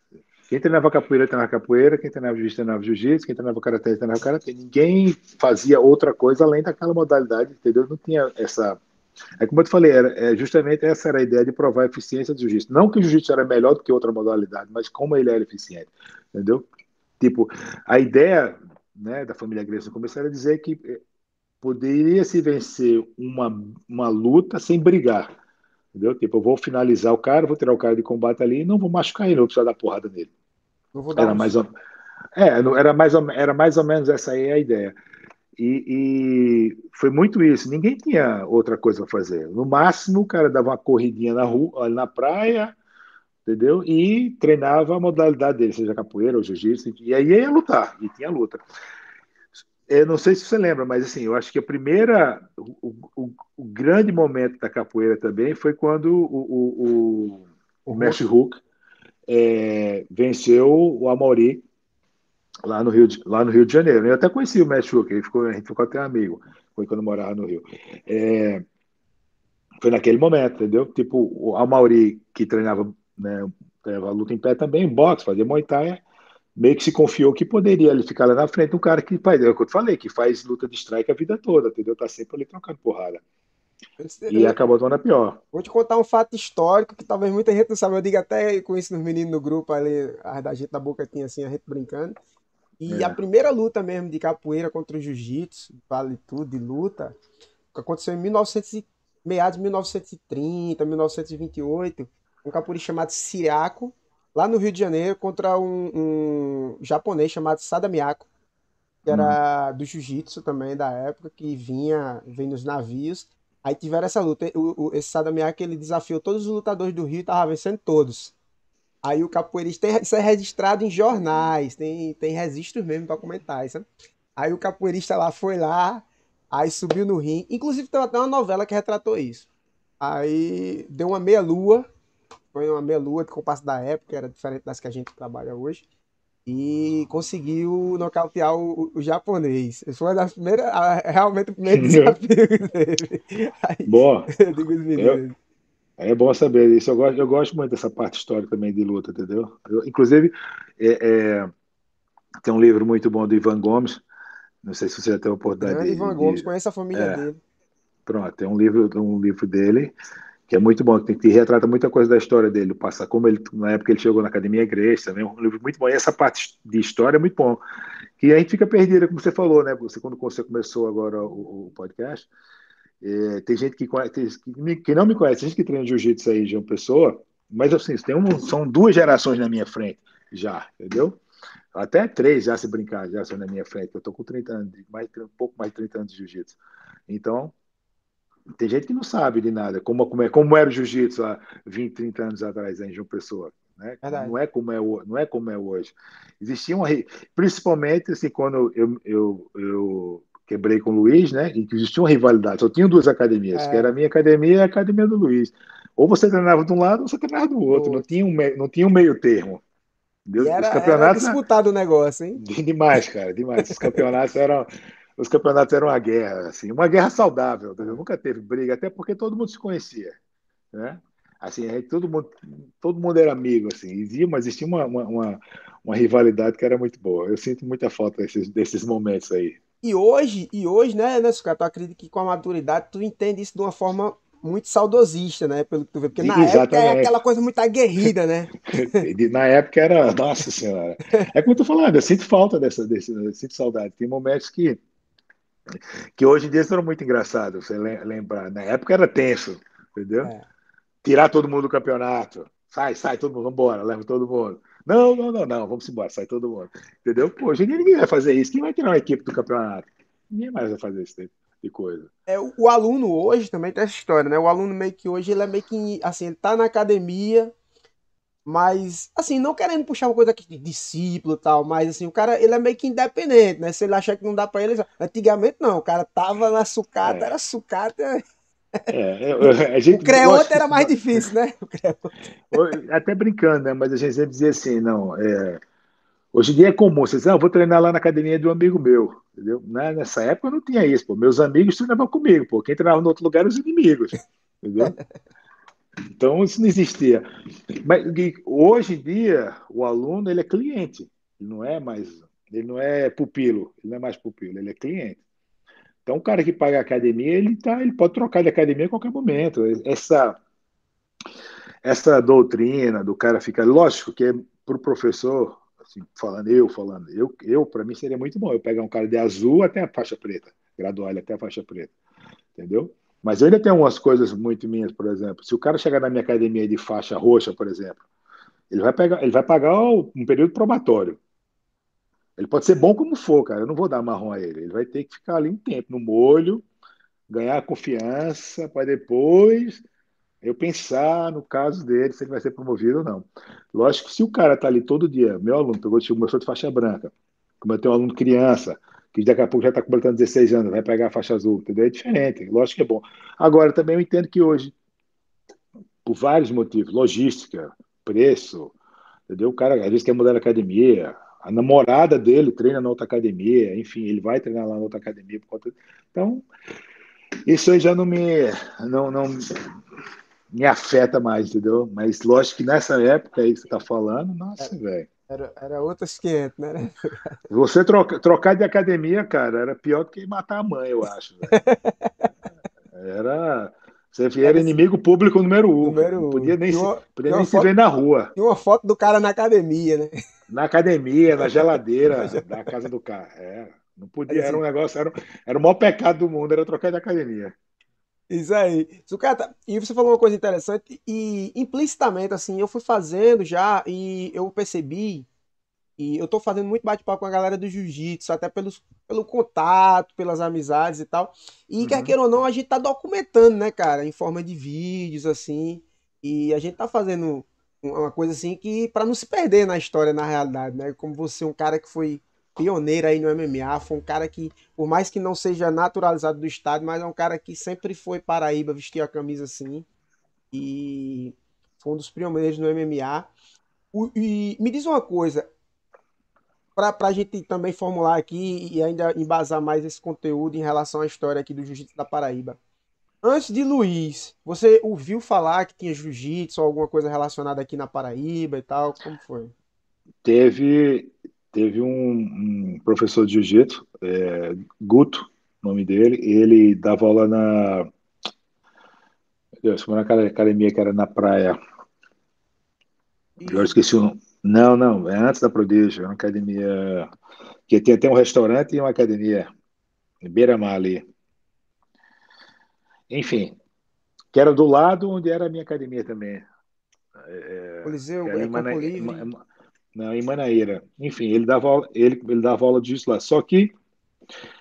Quem treinava capoeira treinava capoeira, quem treinava jiu-jitsu treinava jiu-jitsu, quem treinava karatê treinava karatê. Ninguém fazia outra coisa além daquela modalidade, entendeu? Não tinha essa. É como eu te falei, justamente essa era a ideia de provar a eficiência do jiu-jitsu. Não que o jiu-jitsu era melhor do que outra modalidade, mas como ele era eficiente, entendeu? Tipo, a ideia, né, da família Gracie no começo era dizer que poderia se vencer uma luta sem brigar, entendeu? Tipo, eu vou finalizar o cara, vou tirar o cara de combate ali e não vou machucar ele, não vou precisar dar porrada nele. Não vou dar Era um. mais ou, era mais ou menos essa aí a ideia. E foi muito isso. Ninguém tinha outra coisa para fazer. No máximo, o cara dava uma corridinha na rua, na praia, entendeu? E treinava a modalidade dele, seja capoeira ou jiu-jitsu, e aí ia lutar, e tinha luta. Eu não sei se você lembra, mas assim, eu acho que o grande momento da capoeira também foi quando O o mestre Hulk. Hulk venceu o Amaury lá no Rio de Janeiro. Eu até conheci o mestre Hulk, a gente ficou até amigo, foi quando eu morava no Rio. É, foi naquele momento, entendeu? Tipo, o Amaury, que treinava, né, treinava luta em pé também, boxe, fazia Muay Thai, meio que se confiou que poderia ali ficar lá na frente um cara que, pai, é o que eu te falei, que faz luta de strike a vida toda, entendeu? Tá sempre ali trocando porrada. E Eu acabou tomando a pior. vou te contar um fato histórico que talvez muita gente não saiba. Eu digo até com isso nos meninos no grupo ali, as da gente da boca tinha assim, a gente brincando. E a É. primeira luta mesmo de capoeira contra o jiu-jitsu, vale tudo de luta, que aconteceu em 1900, meados de 1930, 1928, um capoeirista chamado Siriaco, lá no Rio de Janeiro, contra um japonês chamado Sada Miyako, que Hum. era do jiu-jitsu também da época, que vem nos navios. Aí tiveram essa luta. Esse Sada Miyako, ele desafiou todos os lutadores do Rio e tava vencendo todos. Aí o capoeirista, isso é registrado em jornais, tem registros mesmo documentais, sabe? Aí o capoeirista lá foi lá, aí subiu no ringue. Inclusive tem até uma novela que retratou isso. Aí deu uma meia-lua, foi uma meia-lua de compasso da época, era diferente das que a gente trabalha hoje. E conseguiu nocautear o japonês. Esse foi uma das primeiras, realmente o primeiro desafio dele. Aí, Boa. eu digo os É, meninos. é bom saber isso. Eu gosto muito dessa parte histórica também de luta, entendeu? Inclusive, é, é, tem um livro muito bom do Ivan Gomes. Não sei se você já teve a oportunidade Grande Ivan Gomes, conhece a família é, dele. pronto, tem um livro dele que é muito bom, que retrata muita coisa da história dele, passa como ele na época ele chegou na academia Gracie, também um livro muito bom. E essa parte de história é muito bom. Que a gente fica perdido, como você falou, né? Quando você começou agora o podcast, tem gente que não me conhece, tem gente que treina jiu-jitsu aí de uma pessoa, mas assim, são duas gerações na minha frente já, entendeu? Até três já se brincar, já são na minha frente. Eu tô com 30 anos, um pouco mais de 30 anos de jiu-jitsu. Então, tem gente que não sabe de nada, como era o jiu-jitsu há 20, 30 anos atrás em João Pessoa. Né? Verdade. Não é como é hoje. Existia principalmente assim, quando eu quebrei com o Luiz, né? E que existia uma rivalidade. Só tinha duas academias, que era a É, minha academia e a academia do Luiz. Ou você treinava de um lado ou você treinava do do outro. Não outro. tinha não tinha um meio termo. E Entendeu? Os era campeonatos disputado o negócio, hein? demais, cara, demais. Os campeonatos eram uma guerra, assim, uma guerra saudável, entendeu? Nunca teve briga, até porque todo mundo se conhecia, né? Assim, todo mundo era amigo, assim, mas existia uma rivalidade que era muito boa. Eu sinto muita falta desses momentos aí. E hoje, né, Sucar, tu acredita que com a maturidade tu entende isso de uma forma muito saudosista, né? Pelo que tu vê. Porque na época é aquela Exatamente. coisa muito aguerrida, né? Na época era, nossa senhora. É como eu tô falando, eu sinto falta eu sinto saudade. Tem momentos que hoje em dia são muito engraçados, você lembrar. Na época era tenso, entendeu? É. Tirar todo mundo do campeonato. Sai, todo mundo, vamos embora, leva todo mundo. Não, não, não, não, vamos embora, sai todo mundo. Entendeu? Pô, hoje em dia ninguém vai fazer isso. Quem vai tirar uma equipe do campeonato? Ninguém mais vai fazer esse tipo de coisa. O aluno hoje também tem essa história, né? O aluno meio que hoje, ele é meio que, assim, ele tá na academia, mas, assim, não querendo puxar uma coisa aqui de discípulo e tal, mas, assim, o cara, ele é meio que independente, né? Se ele achar que não dá pra ele, antigamente não, o cara tava na sucata, É, era sucata, a o gente, lógico creonte que era mais difícil, né? O creonte. até brincando, né? Mas a gente sempre dizia assim, não, hoje em dia é comum, você diz, eu vou treinar lá na academia de um amigo meu, entendeu? Nessa época não tinha isso, pô. Meus amigos treinavam comigo, pô. Quem treinava no outro lugar eram os inimigos, entendeu? Então isso não existia. Mas hoje em dia o aluno ele é cliente, ele não é pupilo, ele não é mais pupilo, ele é cliente. Então o cara que paga a academia ele pode trocar de academia a qualquer momento. Essa doutrina do cara ficar, lógico que é para o professor, assim, eu para mim seria muito bom eu pegar um cara de azul até a faixa preta, graduar ele até a faixa preta, entendeu? Mas eu ainda tenho umas coisas muito minhas, por exemplo, se o cara chegar na minha academia de faixa roxa, por exemplo, ele vai pagar um período probatório. Ele pode ser bom como for, cara. Eu não vou dar marrom a ele. Ele vai ter que ficar ali um tempo no molho, ganhar confiança, para depois eu pensar no caso dele, se ele vai ser promovido ou não. Lógico que se o cara está ali todo dia, meu aluno começou de faixa branca, como eu tenho um aluno criança, que daqui a pouco já está completando 16 anos, vai pegar a faixa azul, entendeu? É diferente, lógico que é bom. Agora, também eu entendo que hoje, por vários motivos, logística, preço, entendeu? O cara às vezes quer mudar de academia, a namorada dele treina na outra academia, enfim, ele vai treinar lá na outra academia por conta. Então, isso aí já não me afeta mais, entendeu? Mas lógico que nessa época aí que você tá falando, nossa, velho. Era outras 500, né? Você trocar de academia, cara, era pior do que matar a mãe, eu acho, velho. Era. Você era Era assim, inimigo público número um, cara. número Não um. podia nem se, podia Tinha uma nem se foto, ver na rua. tinha uma foto do cara na academia, né? Na academia, na geladeira da casa do cara. É, não podia, Era era um assim, negócio, era o maior pecado do mundo, era trocar de academia. isso aí. Sucata, e você falou uma coisa interessante, e implicitamente, assim, eu fui fazendo já, e eu percebi, e eu tô fazendo muito bate-papo com a galera do jiu-jitsu, até pelo contato, pelas amizades e tal. E quer Uhum. queira ou não, a gente tá documentando, né, cara, em forma de vídeos, assim, e a gente tá fazendo uma coisa assim que para não se perder na história, na realidade, né? Como você, um cara que foi pioneiro aí no MMA, foi um cara que, por mais que não seja naturalizado do estado, mas é um cara que sempre foi Paraíba, vestiu a camisa assim, e foi um dos pioneiros no MMA. E me diz uma coisa, para a gente também formular aqui e ainda embasar mais esse conteúdo em relação à história aqui do Jiu-Jitsu da Paraíba. Antes de Luiz, você ouviu falar que tinha jiu-jitsu ou alguma coisa relacionada aqui na Paraíba e tal? Como foi? Teve, teve um professor de jiu-jitsu, Guto, nome dele, ele dava aula Deus, naquela academia que era na praia. Eu Ixi, esqueci o nome. Não, não, é antes da Prodígio, é uma academia que tem até um restaurante e uma academia, em Beira-Mar ali. Enfim, que era do lado onde era a minha academia também, que Coliseu, era é em, Campo Livre. não, em Manaíra. Enfim, ele dava aula disso lá. Só que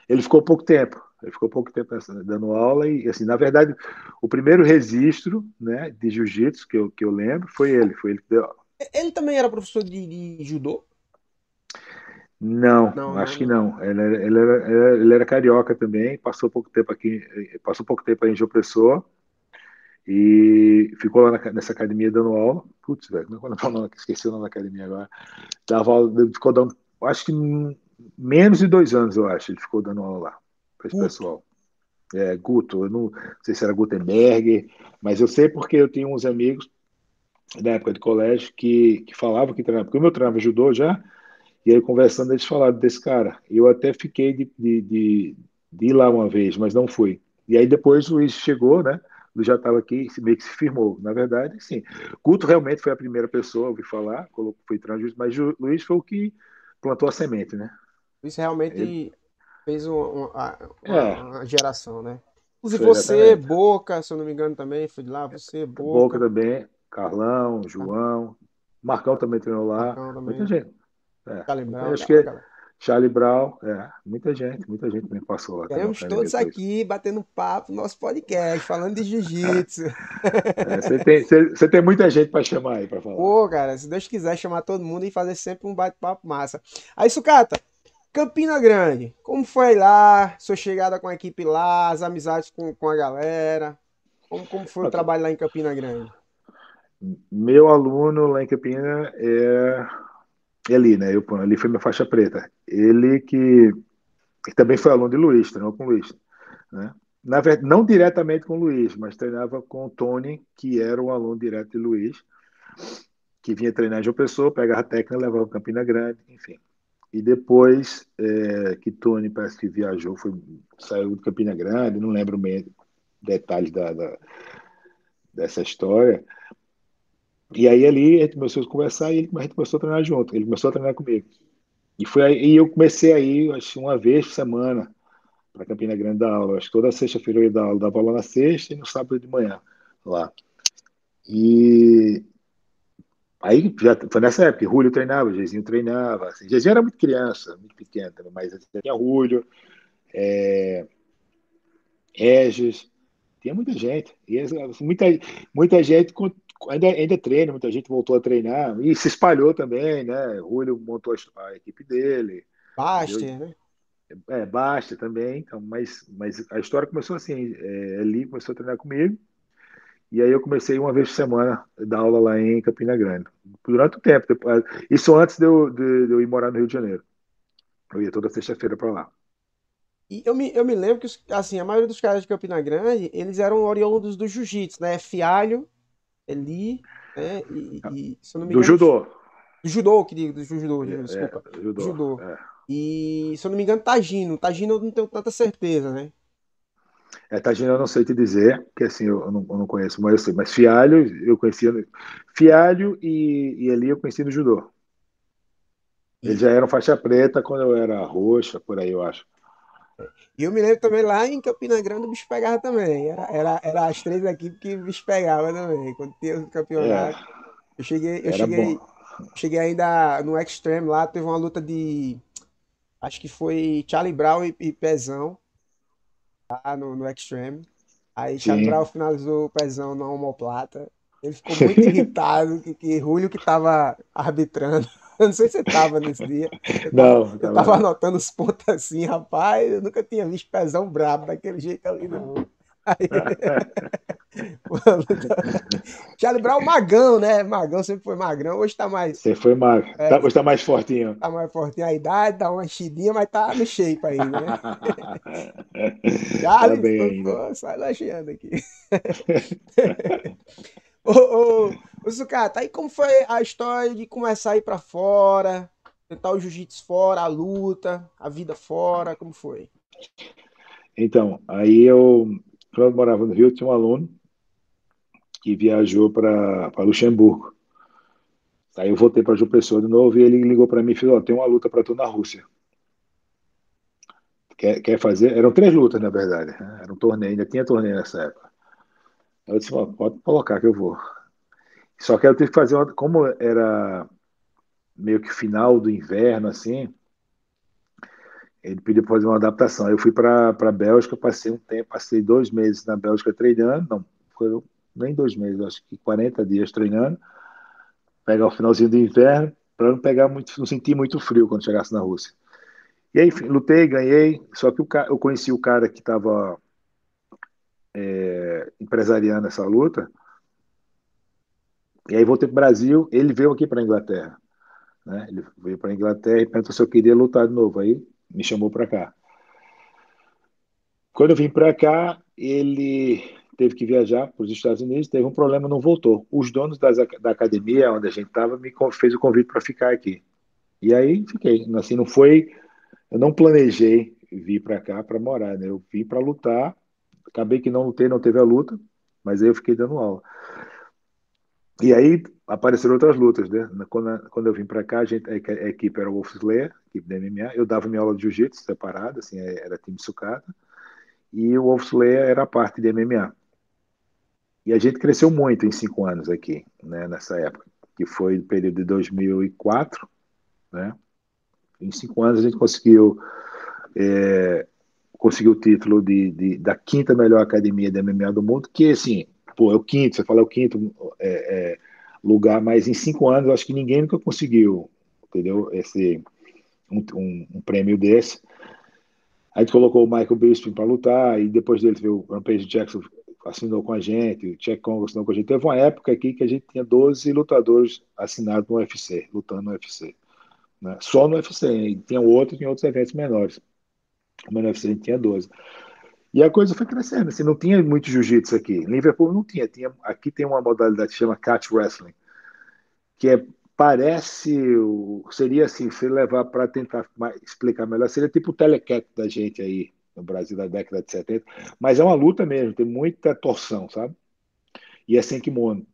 ele ficou pouco tempo. Ele ficou pouco tempo dando aula e, assim, na verdade, o primeiro registro, né, de jiu-jitsu que eu lembro foi ele que deu. Ele também era professor de judô? Não, Não, né? acho que Não. não. Ele era carioca também, passou pouco tempo aqui, passou pouco tempo aí em João Pessoa e ficou lá nessa academia dando aula. Putz, velho, como é que é o nome? Esqueci o nome da academia agora. Dava aula, ele ficou dando, acho que menos de 2 anos, eu acho, ele ficou dando aula lá para esse Guto. pessoal. Guto, eu não sei se era Gutenberg, mas eu sei porque eu tinha uns amigos da época de colégio que falavam que treinava, porque o meu treinava judô já, e aí conversando eles falaram desse cara. Eu até fiquei de ir lá uma vez, mas não fui. E aí depois o Luiz chegou, né? O Luiz já estava aqui, meio que se firmou. Na verdade, sim. Guto realmente foi a primeira pessoa a ouvir falar, foi trans, mas o Luiz foi o que plantou a semente, né? Isso Ele, realmente fez é, uma geração, né? Inclusive foi você, exatamente. Boca, se eu não me engano também, foi de lá, você, Boca Boca, também, Carlão, João, Marcão também treinou lá, Marcão muita também, gente. Charlie Brown, Acho a que galera. Charlie Brown, muita gente me passou lá também na Queremos academia todos depois. aqui batendo papo no nosso podcast, falando de jiu-jitsu. Você tem muita gente para chamar aí para falar. Pô, cara, se Deus quiser chamar todo mundo e fazer sempre um bate-papo massa. Aí, Sucata, Campina Grande, como foi lá? Sua chegada com a equipe lá, as amizades com a galera? Como foi o Pronto, trabalho lá em Campina Grande? meu aluno lá em Campina é ali, né? Ali foi minha faixa preta. Ele que também foi aluno de Luiz, treinou com o Luiz, né? Na verdade, não diretamente com o Luiz, mas treinava com o Tony, que era um aluno direto de Luiz, que vinha treinar em João Pessoa, pegava a técnica, levava para Campina Grande, enfim. E depois que Tony parece que viajou, saiu de Campina Grande, não lembro bem detalhes dessa história. E aí ali a gente começou a conversar e a gente começou a treinar junto. Ele começou a treinar comigo. E foi aí, e eu comecei aí, acho que uma vez por semana, para Campina Grande dar aula. Acho que toda sexta-feira eu ia dar aula, dava aula na sexta e no sábado de manhã lá. E aí já foi nessa época, Julio treinava, Jezinho treinava. Assim. Jezinho era muito criança, muito pequeno, mas assim, tinha Julio, Regis, tinha muita gente. Muita gente ainda treina, muita gente voltou a treinar e se espalhou também, né? O Julio montou a equipe dele, entendeu? Baster, né? Basta também, então, mas a história começou assim, ele começou a treinar comigo, e aí eu comecei uma vez por semana a dar aula lá em Campina Grande. Durante o tempo, isso antes de eu ir morar no Rio de Janeiro. Eu ia toda sexta-feira para lá. E eu me lembro que, assim, a maioria dos caras de Campina Grande, eles eram oriundos do jiu-jitsu, né? Fialho, Eli, né? Se eu não me Do engano, judô. Do judô, que digo, do judô, É, desculpa. Do judô. judô. É. E, se eu não me engano, Tagino. Tagino eu não tenho tanta certeza, né? Tagino eu não sei te dizer, porque assim, eu não conheço, mas eu sei. Mas Fialho, eu conhecia. Fialho e Eli eu conheci no judô. Eles Isso. já eram faixa preta quando eu era roxa, por aí, eu acho. E eu me lembro também lá em Campina Grande o bicho pegava também. Era as três equipes que o bicho pegava também. Quando tinha o É, campeonato. Eu cheguei, eu era bom. cheguei, cheguei ainda no Extreme lá, teve uma luta de. Acho que foi Charlie Brown e Pezão, lá no Extreme. Aí Charlie Brown Sim. finalizou o Pezão na omoplata. Ele ficou muito irritado que Julio que tava arbitrando. Eu não sei se você tava nesse dia. Não, Eu tava tava não. anotando os pontos assim, rapaz. Eu nunca tinha visto Pezão brabo daquele jeito ali, não. Aí, Charlie Brown, magão, né? Magão sempre foi magrão. Hoje tá mais. Você foi magro. É, Hoje tá mais fortinho. tá mais fortinho a idade, tá uma enchidinha, mas tá no shape ainda, né? Tá Charles, bem ainda. sai lajeando aqui. Ô, Sucata, aí como foi a história de começar a ir pra fora, tentar o jiu-jitsu fora, a luta, a vida fora, como foi? Então, aí quando eu morava no Rio, tinha um aluno que viajou para Luxemburgo. Aí eu voltei para João Pessoa de novo e ele ligou para mim e falou: "Ó, tem uma luta para tu na Rússia. Quer fazer?" Eram três lutas, na verdade, né? Era um torneio, ainda tinha torneio nessa época. Eu disse: "Ó, pode colocar que eu vou." Só que eu tive que fazer uma, como era meio que final do inverno, assim, ele pediu para fazer uma adaptação. Eu fui para Bélgica, passei um tempo, passei 2 meses na Bélgica treinando, não, foi nem 2 meses, acho que 40 dias treinando, pegar o finalzinho do inverno, para não pegar muito, não sentir muito frio quando chegasse na Rússia. E aí, enfim, lutei, ganhei, só que eu conheci o cara que estava empresariando essa luta, e aí voltei para o Brasil, ele veio aqui para a Inglaterra, né? Ele veio para a Inglaterra e perguntou se eu queria lutar de novo, aí me chamou para cá. Quando eu vim para cá, ele teve que viajar para os Estados Unidos, teve um problema, não voltou. Os donos da academia onde a gente estava fez o convite para ficar aqui. E aí fiquei. Assim, não foi, eu não planejei vir para cá para morar, né? Eu vim para lutar. Acabei que não lutei, não teve a luta, mas aí eu fiquei dando aula. E aí apareceram outras lutas, né? Quando eu vim para cá, a equipe era o Wolf Slayer, a equipe da MMA. Eu dava minha aula de jiu-jitsu separada, assim, era time sucata. E o Wolf Slayer era a parte de MMA. E a gente cresceu muito em 5 anos aqui, né, nessa época, que foi o período de 2004, né? Em 5 anos a gente conseguiu o título da quinta melhor academia de MMA do mundo, que assim, pô, é o quinto, você fala é o quinto lugar, mas em 5 anos eu acho que ninguém nunca conseguiu, entendeu? Um prêmio desse. A gente colocou o Michael Bisping para lutar, e depois dele veio o Rampage Jackson, assinou com a gente, o Chuck Congo assinou com a gente. Teve uma época aqui que a gente tinha 12 lutadores assinados no UFC, lutando no UFC. Né? Só no UFC, e tinha outros eventos menores. Mas no UFC a gente tinha 12. E a coisa foi crescendo, assim, não tinha muito jiu-jitsu aqui. Em Liverpool não tinha. Aqui tem uma modalidade que chama catch wrestling, que parece, seria assim, se levar para tentar explicar melhor, seria tipo o telecat da gente aí no Brasil da década de 70, mas é uma luta mesmo, tem muita torção, sabe? E é sem kimono.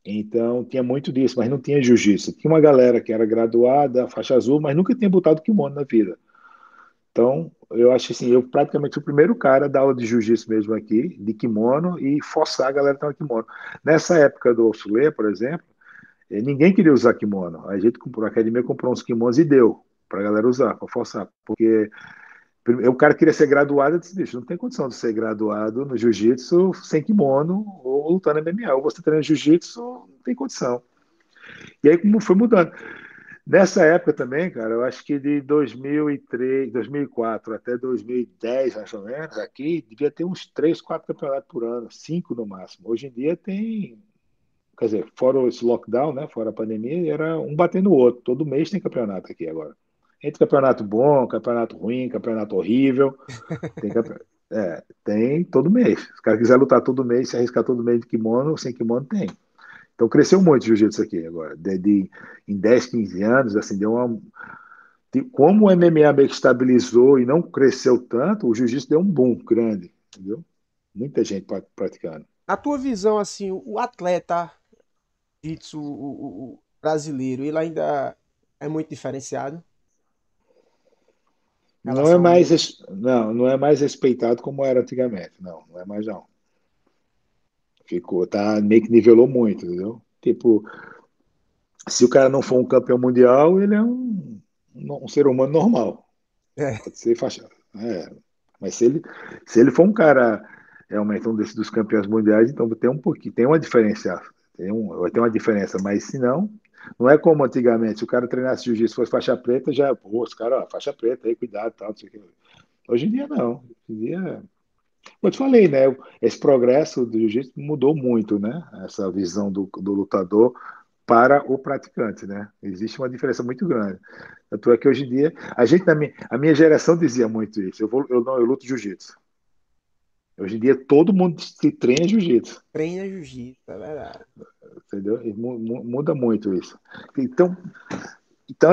Então tinha muito disso, mas não tinha jiu-jitsu. Tinha uma galera que era graduada, faixa azul, mas nunca tinha botado kimono na vida. Então, eu acho assim, eu praticamente fui o primeiro cara a dar aula de jiu-jitsu mesmo aqui, de kimono, e forçar a galera a estar no kimono. Nessa época do Auxiliar, por exemplo, ninguém queria usar kimono. A gente comprou, a academia comprou uns kimonos e deu para a galera usar, para forçar. Porque o cara queria ser graduado, eu disse, bicho, não tem condição de ser graduado no jiu-jitsu sem kimono ou lutando MMA. Ou você treina jiu-jitsu, não tem condição. E aí como foi mudando. Nessa época também, cara, eu acho que de 2003, 2004 até 2010, mais ou menos, aqui devia ter uns 3, 4 campeonatos por ano, 5 no máximo. Hoje em dia tem, quer dizer, fora esse lockdown, né, fora a pandemia, era um batendo o outro. Todo mês tem campeonato aqui agora. Entre campeonato bom, campeonato ruim, campeonato horrível, tem, tem todo mês. Se o cara quiser lutar todo mês, se arriscar todo mês de kimono, sem kimono, tem. Então cresceu muito o jiu-jitsu aqui agora. Em 10, 15 anos, assim, deu uma. Como o MMA meio que estabilizou e não cresceu tanto, o jiu-jitsu deu um boom grande, entendeu? Muita gente praticando. Na tua visão, assim, o atleta jiu-jitsu, o brasileiro, ele ainda é muito diferenciado em Não é relação ao mais, mundo? não é mais respeitado como era antigamente. Não, não é mais não. Ficou, tá, meio que nivelou muito, entendeu? Tipo, se o cara não for um campeão mundial, ele é um ser humano normal. É, Pode ser faixa. É, mas se ele for um cara realmente um desses dos campeões mundiais, então tem um pouquinho, tem uma diferença. Vai ter uma diferença, mas se não, não é como antigamente. Se o cara treinasse jiu-jitsu fosse faixa preta, já, pô, os caras, ó, faixa preta, aí, cuidado, tal, não sei o que. Hoje em dia não. Hoje em dia, eu te falei, né? Esse progresso do jiu-jitsu mudou muito, né? Essa visão do lutador para o praticante, né? Existe uma diferença muito grande. Tanto é que hoje em dia, a minha geração dizia muito isso. Eu luto jiu-jitsu. Hoje em dia, todo mundo se treina jiu-jitsu, treina jiu-jitsu, é verdade. entendeu? E muda muito isso. Então,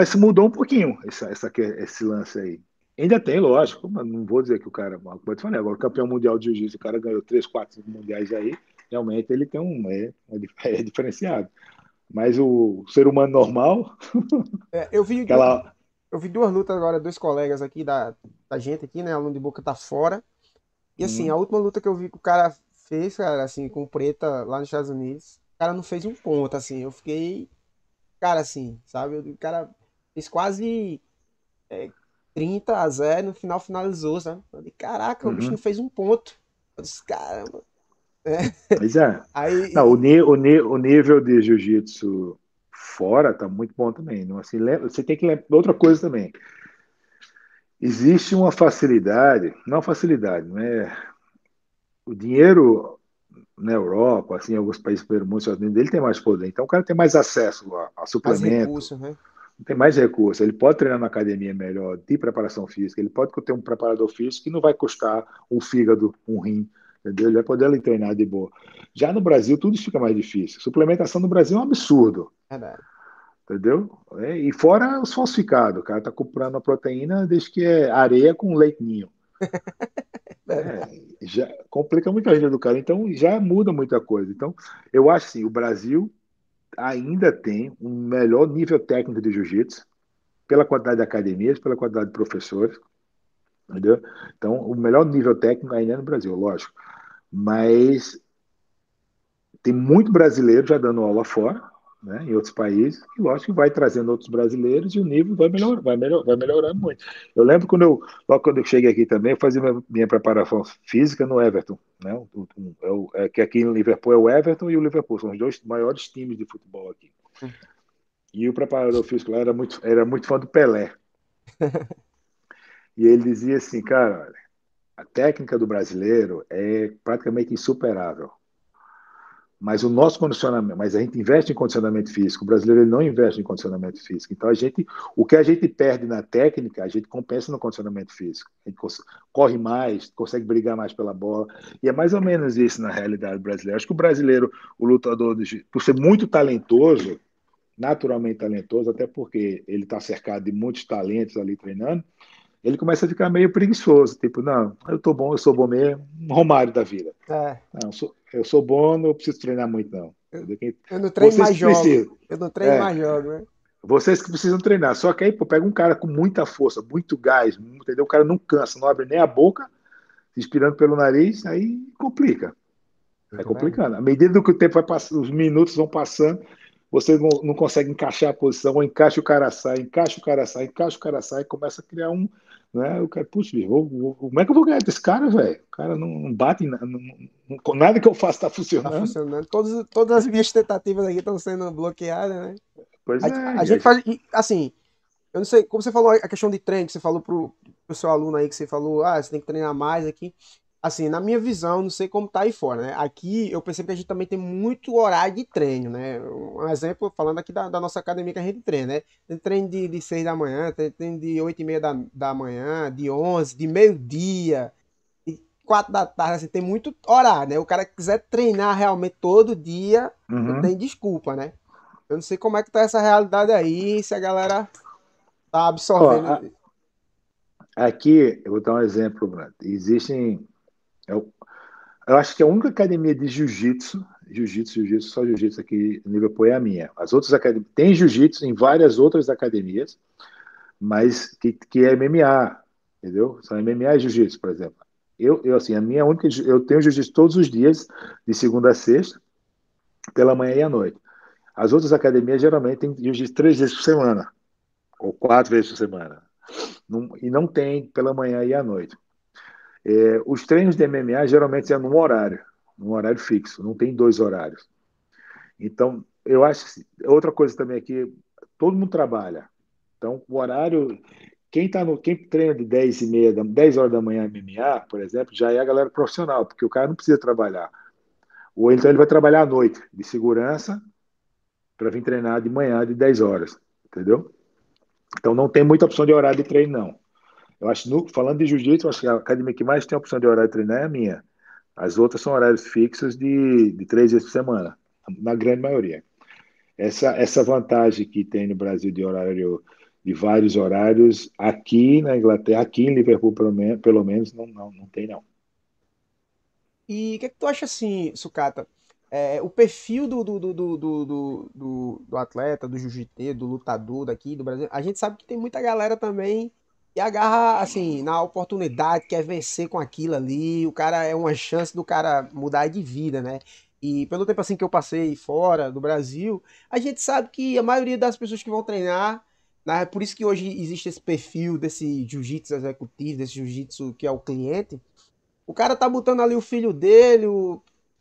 esse mudou um pouquinho, esse lance aí. Ainda tem, lógico, mas não vou dizer que o cara, como eu te falei, agora o campeão mundial de jiu-jitsu, o cara ganhou 3, 4 mundiais aí, realmente ele tem é diferenciado. Mas o ser humano normal, É, aquela. eu vi duas lutas agora, dois colegas aqui da gente aqui, né? Aluno de Boca tá fora. E assim, a última luta que eu vi que o cara fez, cara, assim, com o Preta lá nos Estados Unidos, o cara não fez um ponto, assim. Eu fiquei, cara, assim, sabe? O cara fez quase 30-0, no final finalizou, sabe? Eu falei, caraca, o bicho não Uhum. fez um ponto. Eu disse, caramba. Mas é. Não, Aí, o nível de jiu-jitsu fora tá muito bom também. Não, assim, você tem que lembrar outra coisa também. Existe uma facilidade, não facilidade, né? O dinheiro na Europa, assim, em alguns países do primeiro mundo, Estados Unidos, ele tem mais poder. Então o cara tem mais acesso a mais suplemento, recursos, né? tem mais recursos. Ele pode treinar na academia melhor de preparação física, ele pode ter um preparador físico que não vai custar um fígado, um rim, entendeu? Ele vai poder ali treinar de boa. Já no Brasil, tudo fica mais difícil. Suplementação no Brasil é um absurdo, Verdade. entendeu? E fora os falsificados, o cara tá comprando a proteína desde que é areia com leite ninho. Verdade. Já complica muito a vida do cara, então já muda muita coisa. Então, eu acho assim, o Brasil ainda tem um melhor nível técnico de jiu-jitsu, pela quantidade de academias, pela quantidade de professores, entendeu? Então, o melhor nível técnico ainda é no Brasil, lógico. Mas tem muito brasileiro já dando aula fora, né, em outros países, e lógico que vai trazendo outros brasileiros e o nível vai melhorando muito. Eu lembro logo quando eu cheguei aqui também, eu fazia minha preparação física no Everton, né, que aqui em Liverpool é o Everton e o Liverpool, são os dois maiores times de futebol aqui. E o preparador físico lá era muito fã do Pelé. E ele dizia assim, cara, a técnica do brasileiro é praticamente insuperável. Mas o nosso condicionamento, mas a gente investe em condicionamento físico. O brasileiro ele não investe em condicionamento físico. Então o que a gente perde na técnica, a gente compensa no condicionamento físico. A gente corre mais, consegue brigar mais pela bola. E é mais ou menos isso na realidade brasileira. Acho que o brasileiro, o lutador, por ser muito talentoso, naturalmente talentoso, até porque ele está cercado de muitos talentos ali treinando, ele começa a ficar meio preguiçoso, tipo, não, eu tô bom, eu sou bom mesmo, um Romário da vida. É, Não, eu sou bom, não preciso treinar muito, não. eu, Entendeu? eu não treino Vocês mais que jogo. precisam. Eu não treino É, mais jogo, né? vocês que precisam treinar. Só que aí, pô, pega um cara com muita força, muito gás, entendeu? O cara não cansa, não abre nem a boca, inspirando pelo nariz, aí complica. Vai Muito bem. complicando. À medida que o tempo vai passando, os minutos vão passando, você não consegue encaixar a posição, ou encaixa o cara sai, encaixa o cara sai, encaixa o cara sai, começa a criar um. Né? O cara, putz, como é que eu vou ganhar desse cara, velho? O cara não bate, nada que eu faço está Tá funcionando. funcionando. Todas as minhas tentativas aqui estão sendo bloqueadas, né? Pois é, A gente faz, assim, eu não sei, como você falou a questão de treino, que você falou pro seu aluno aí, que você falou, você tem que treinar mais aqui. Assim, na minha visão, não sei como tá aí fora, né? Aqui eu percebo que a gente também tem muito horário de treino, né? Um exemplo, falando aqui da nossa academia que a gente treina, né? Tem treino de 6 da manhã, tem treino de 8:30 da manhã, de 11, de meio-dia. 4 da tarde, assim, tem muito horário, né? O cara que quiser treinar realmente todo dia, não Uhum. tem desculpa, né? Eu não sei como é que tá essa realidade aí, se a galera tá Ó, absorvendo. aqui, eu vou dar um exemplo, Brad. Existem. Eu, eu acho que a única academia de jiu-jitsu, só jiu-jitsu aqui em Liverpool é a minha. As outras academias. Tem jiu-jitsu em várias outras academias, mas que é MMA, entendeu? São MMA e jiu-jitsu, por exemplo. Assim, a minha única. Eu tenho jiu-jitsu todos os dias, de segunda a sexta, pela manhã e à noite. As outras academias geralmente têm jiu-jitsu 3 vezes por semana, ou 4 vezes por semana. E não tem pela manhã e à noite. Os treinos de MMA geralmente é num horário fixo, não tem dois horários. Então, eu acho que outra coisa também aqui, todo mundo trabalha. Então, o horário, quem treina de 10h30, 10 horas da manhã MMA, por exemplo, já é a galera profissional, porque o cara não precisa trabalhar. Ou então ele vai trabalhar à noite, de segurança, para vir treinar de manhã de 10 horas, entendeu? Então não tem muita opção de horário de treino, não. Eu acho, falando de jiu-jitsu, eu acho que a academia que mais tem opção de horário de treinar é a minha. As outras são horários fixos de 3 vezes por semana, na grande maioria. Essa vantagem que tem no Brasil de horário, de vários horários, aqui na Inglaterra, aqui em Liverpool, pelo menos não tem, não. E o que é que tu acha assim, Sucata? O perfil do atleta, do jiu-jiteiro, do lutador daqui do Brasil, a gente sabe que tem muita galera também que agarra, assim, na oportunidade, quer vencer com aquilo ali, o cara é uma chance do cara mudar de vida, né? E pelo tempo assim que eu passei fora do Brasil, a gente sabe que a maioria das pessoas que vão treinar, né, por isso que hoje existe esse perfil desse jiu-jitsu executivo, desse jiu-jitsu que é o cliente, o cara tá botando ali o filho dele,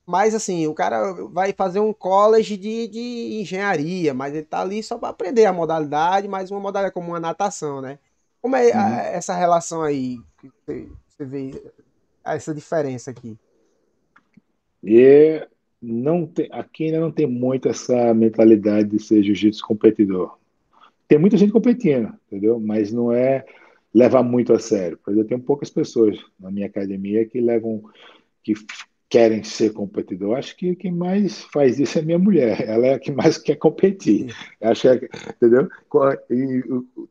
mas assim, o cara vai fazer um college de engenharia, mas ele tá ali só para aprender a modalidade, mais uma modalidade como uma natação, né? Como é Uhum. essa relação aí que você vê essa diferença aqui? E aqui ainda não tem muito essa mentalidade de ser jiu-jitsu competidor. Tem muita gente competindo, entendeu? Mas não é levar muito a sério. Pois eu tenho poucas pessoas na minha academia que querem ser competidor. Acho que quem mais faz isso é minha mulher. Ela é a que mais quer competir. Acho que, entendeu?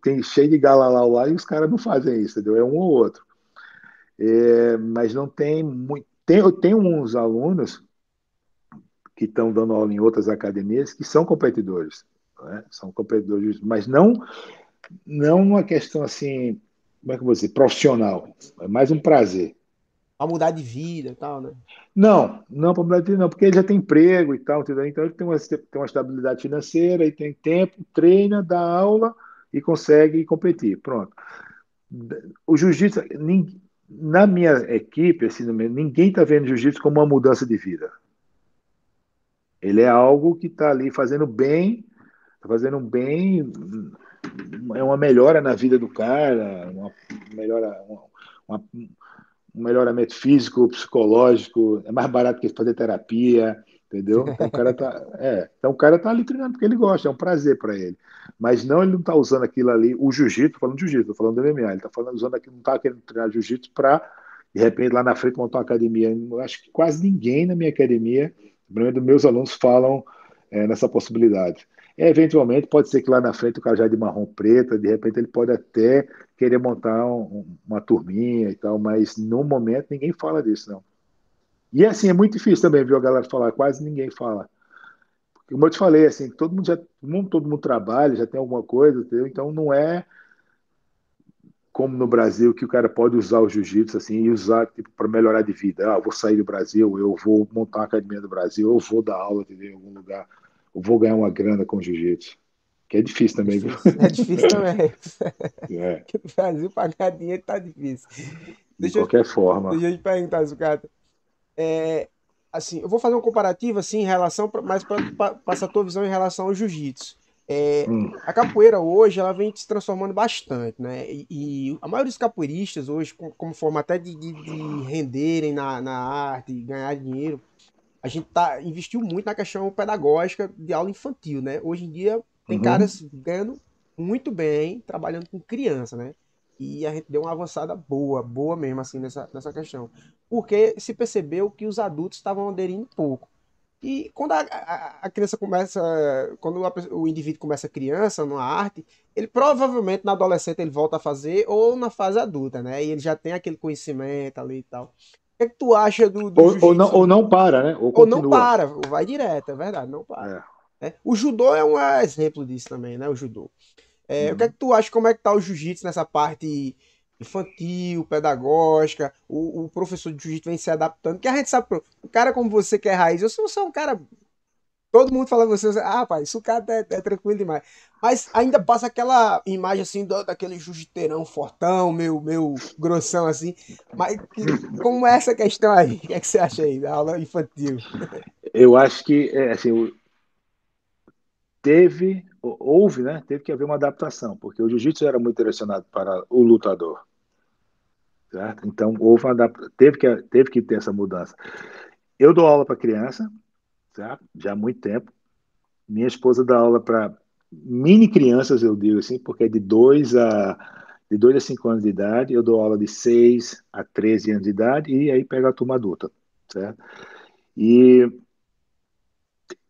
Tem cheio de galalau lá e os caras não fazem isso, entendeu? É um ou outro. Mas não tem muito. Eu tenho uns alunos que estão dando aula em outras academias que são competidores, né? São competidores, mas não uma questão assim, como é que eu vou dizer, profissional. É mais um prazer. Pra mudar de vida e tal, né? Não, para mudar de vida não, porque ele já tem emprego e tal, entendeu? Então ele tem uma estabilidade financeira e tem tempo, treina, dá aula e consegue competir. Pronto. O jiu-jitsu, na minha equipe, assim, ninguém está vendo jiu-jitsu como uma mudança de vida. Ele é algo que está ali fazendo bem, é uma melhora na vida do cara, melhora, uma, um melhoramento físico, psicológico, é mais barato que fazer terapia, entendeu? Então o cara tá ali treinando porque ele gosta, é um prazer para ele. Mas não, ele não tá usando aquilo ali, o jiu-jitsu, tô falando de jiu-jitsu, tô falando do MMA, ele tá falando usando aquilo, não tá querendo treinar jiu-jitsu para de repente lá na frente montar uma academia. Eu acho que quase ninguém na minha academia, pelo menos dos meus alunos, falam nessa possibilidade. Eventualmente, pode ser que lá na frente o cara já é de marrom preta, de repente ele pode até querer montar uma turminha e tal, mas no momento ninguém fala disso, não. E assim, é muito difícil também, viu, a galera falar, quase ninguém fala. Como eu te falei, assim, todo mundo trabalha, já tem alguma coisa, entendeu? Então não é como no Brasil que o cara pode usar o jiu-jitsu assim e usar tipo, para melhorar de vida. Ah, eu vou sair do Brasil, eu vou montar uma academia do Brasil, eu vou dar aula entendeu, em algum lugar, eu vou ganhar uma grana com jiu-jitsu. Que é difícil também, viu? É difícil também. É, Que no Brasil pagar dinheiro tá difícil. de Deixa eu, qualquer forma. deixa eu te perguntar, Sucata. É, assim, eu vou fazer um comparativo assim em relação, mais para passar a tua visão em relação ao jiu-jitsu. Hum, A capoeira hoje ela vem se transformando bastante, né? E a maioria dos capoeiristas hoje, como forma até de renderem na arte, ganhar dinheiro, a gente investiu muito na questão pedagógica de aula infantil, né? Hoje em dia tem uhum, caras ganhando muito bem trabalhando com criança, né? E a gente deu uma avançada boa, boa mesmo, assim, nessa questão. Porque se percebeu que os adultos estavam aderindo pouco. E quando a criança começa, quando o indivíduo começa criança numa arte, ele provavelmente na adolescente ele volta a fazer ou na fase adulta, né? E ele já tem aquele conhecimento ali e tal. O que é que tu acha do Ou jiu-jitsu? não para, né? Ou Ou não continua. para, vai direto, é verdade, não para. É. Né? O judô é um exemplo disso também, né? O judô. O que é que Uhum. tu acha, como é que tá o jiu-jitsu nessa parte infantil, pedagógica? O professor de jiu-jitsu vem se adaptando, que a gente sabe, pô, um cara como você que é raiz, eu sou um cara, todo mundo fala você, rapaz, isso o cara é tranquilo demais. Mas ainda passa aquela imagem assim daquele jiu-jiteirão fortão, meu grossão assim. Mas como é essa questão aí? O que é que você acha aí da aula infantil? Eu acho que assim, houve, né? Teve que haver uma adaptação, porque o jiu-jitsu era muito direcionado para o lutador, certo? Então teve que ter essa mudança. Eu dou aula para criança, certo? Já há muito tempo. Minha esposa dá aula para mini crianças, eu digo assim, porque é de 2 a 5 anos de idade. Eu dou aula de 6 a 13 anos de idade e aí pego a turma adulta, certo? E,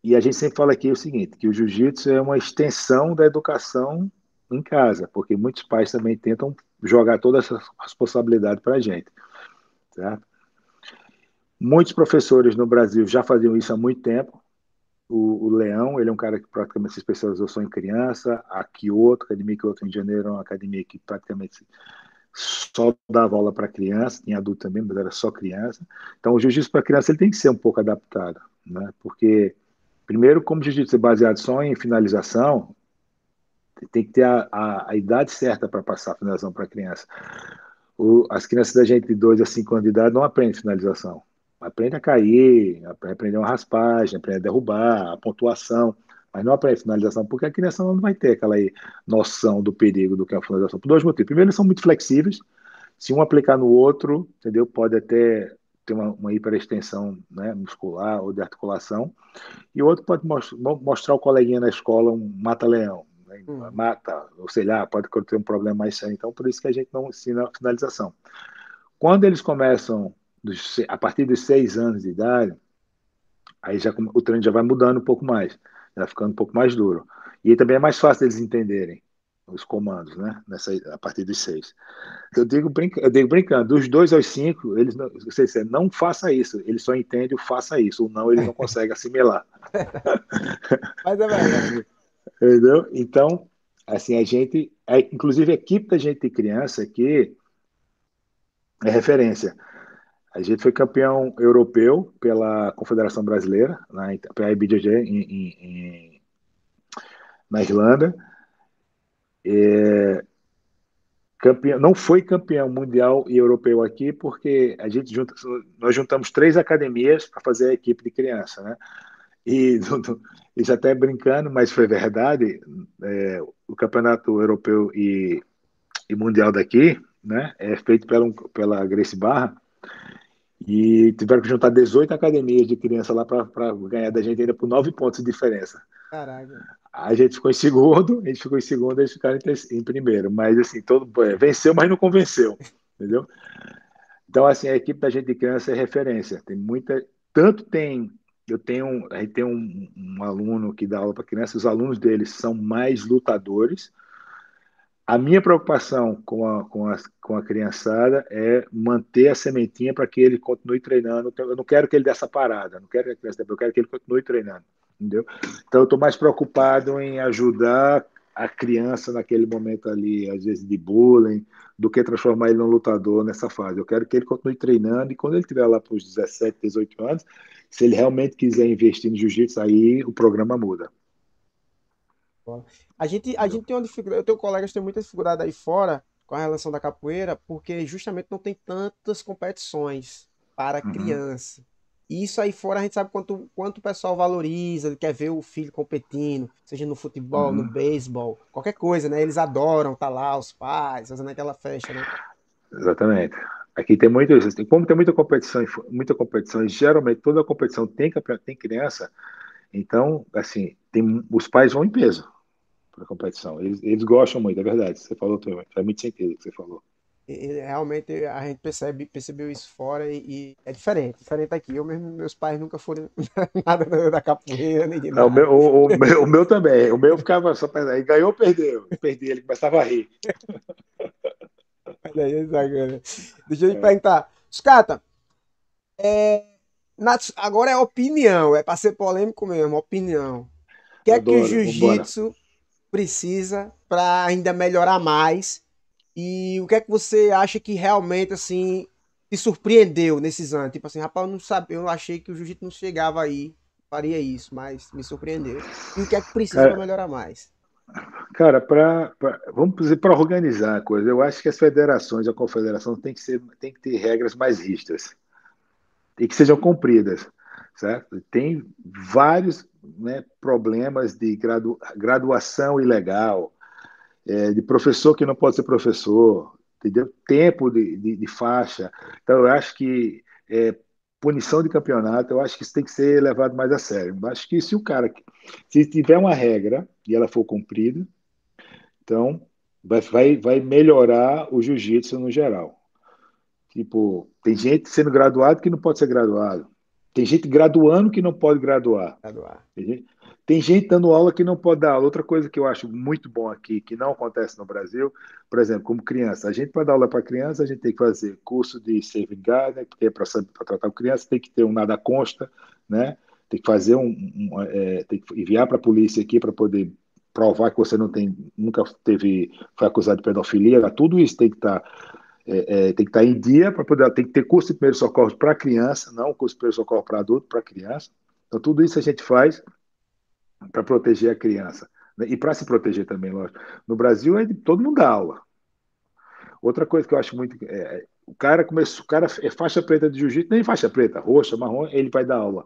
e a gente sempre fala aqui o seguinte, que o jiu-jitsu é uma extensão da educação em casa, porque muitos pais também tentam jogar toda essa responsabilidade para a gente, certo? Muitos professores no Brasil já faziam isso há muito tempo. O Leão, ele é um cara que praticamente se especializou só em criança. A Kyoto, Academia Kyoto em Janeiro, é uma academia que praticamente só dava aula para criança, tinha adulto também, mas era só criança. Então, o jiu-jitsu para criança ele tem que ser um pouco adaptado, né? Porque, primeiro, como o jiu-jitsu é baseado só em finalização, tem que ter a idade certa para passar a finalização para a criança. As crianças da gente de 2 a 5 anos de idade não aprendem finalização. Aprende a cair, aprende uma raspagem, aprende a derrubar, a pontuação, mas não aprende finalização, porque a criança não vai ter aquela aí noção do perigo do que é a finalização. Por dois motivos. Primeiro, eles são muito flexíveis. Se um aplicar no outro, entendeu? Pode até ter uma hiperextensão, né, muscular ou de articulação. E o outro pode mostrar o coleguinha na escola um mata-leão, né? Hum. Mata, ou sei lá, pode ter um problema mais sério. Então, por isso que a gente não ensina a finalização. Quando eles começam, a partir dos 6 anos de idade, aí já, o treino já vai mudando um pouco mais, já ficando um pouco mais duro. E aí também é mais fácil eles entenderem os comandos, né? A partir dos 6. Eu digo brincando, dos 2 aos 5, eles não, você não faça isso, eles só entendem o faça isso, ou não, eles não conseguem assimilar. Mas é verdade. Entendeu? Então, assim, inclusive a equipe da gente de criança aqui é referência. A gente foi campeão europeu pela Confederação Brasileira, pela IBJJ na Irlanda. Não foi campeão mundial e europeu aqui porque nós juntamos 3 academias para fazer a equipe de criança, né? E isso até brincando, mas foi verdade. O campeonato europeu e mundial daqui, né, é feito pela Gracie Barra, e tiveram que juntar 18 academias de criança lá para ganhar da gente ainda por 9 pontos de diferença. Caraca. A gente ficou em segundo, eles ficaram em primeiro, mas assim, venceu, mas não convenceu, entendeu? Então, assim, a equipe da gente de criança é referência, tem muita, tanto tem, a gente tem um aluno que dá aula para criança, os alunos deles são mais lutadores. A minha preocupação com a criançada é manter a sementinha para que ele continue treinando. Então, eu não quero que ele dê essa parada, não quero que a criança, eu quero que ele continue treinando, entendeu? Então, eu estou mais preocupado em ajudar a criança naquele momento ali, às vezes de bullying, do que transformar ele num lutador nessa fase. Eu quero que ele continue treinando e quando ele estiver lá para os 17, 18 anos, se ele realmente quiser investir no jiu-jitsu, aí o programa muda. A gente tem uma dificuldade, eu tenho colegas que têm muita dificuldade aí fora com a relação da capoeira, porque justamente não tem tantas competições para Uhum, criança. E isso aí fora a gente sabe quanto o pessoal valoriza, quer ver o filho competindo, seja no futebol, no uhum. beisebol, qualquer coisa, né? Eles adoram tá lá, os pais, fazendo aquela festa, né? Exatamente. Aqui tem muito isso. Como tem muita competição, e geralmente toda competição tem criança, então, assim, os pais vão em peso. para competição. Eles gostam muito, é verdade. Você falou também. Faz muito sentido o que você falou. Realmente a gente percebeu isso fora e é diferente aqui. Eu mesmo, meus pais nunca foram nada da capoeira nem de Ah, nada. o meu também. O meu ficava só para aí. Ganhou ou perdeu? Perdi, ele começava a rir. Olha aí, sacana. Deixa eu te É, perguntar, Scata, é, agora é opinião, é para ser polêmico mesmo, opinião. O que é que o adoro. Vambora. jiu-jitsu precisa para ainda melhorar mais? E o que é que você acha que realmente assim te surpreendeu nesses anos? Tipo assim, rapaz, eu não sabia, eu achei que o jiu-jitsu não chegava aí, faria isso, mas me surpreendeu. E o que é que precisa para Cara, melhorar mais? cara, vamos dizer, para organizar a coisa, eu acho que as federações, a confederação tem que ter regras mais rígidas e que sejam cumpridas, certo? Tem vários, né, problemas de graduação ilegal, de professor que não pode ser professor, entendeu? Tempo de faixa. Então, eu acho que punição de campeonato, eu acho que isso tem que ser levado mais a sério. Eu acho que se o cara, se tiver uma regra e ela for cumprida, então vai melhorar o jiu-jitsu no geral. Tipo, tem gente sendo graduado que não pode ser graduado. Tem gente graduando que não pode graduar. Graduar. Tem gente dando aula que não pode dar aula. Outra coisa que eu acho muito bom aqui, que não acontece no Brasil, por exemplo, como criança, a gente para dar aula para criança, a gente tem que fazer curso de safeguard, né, porque para tratar com criança tem que ter um nada consta, né? Tem que fazer tem que enviar para a polícia aqui para poder provar que você não tem, nunca teve, foi acusado de pedofilia. Tudo isso tem que estar tem que estar em dia para poder, tem que ter curso de primeiro socorro para criança, não curso de primeiro socorro para adulto, para criança. Então tudo isso a gente faz para proteger a criança, né? E para se proteger também, lógico. No Brasil, todo mundo dá aula. Outra coisa que eu acho muito. O cara é faixa preta de jiu-jitsu, nem faixa preta, roxa, marrom, ele vai dar aula.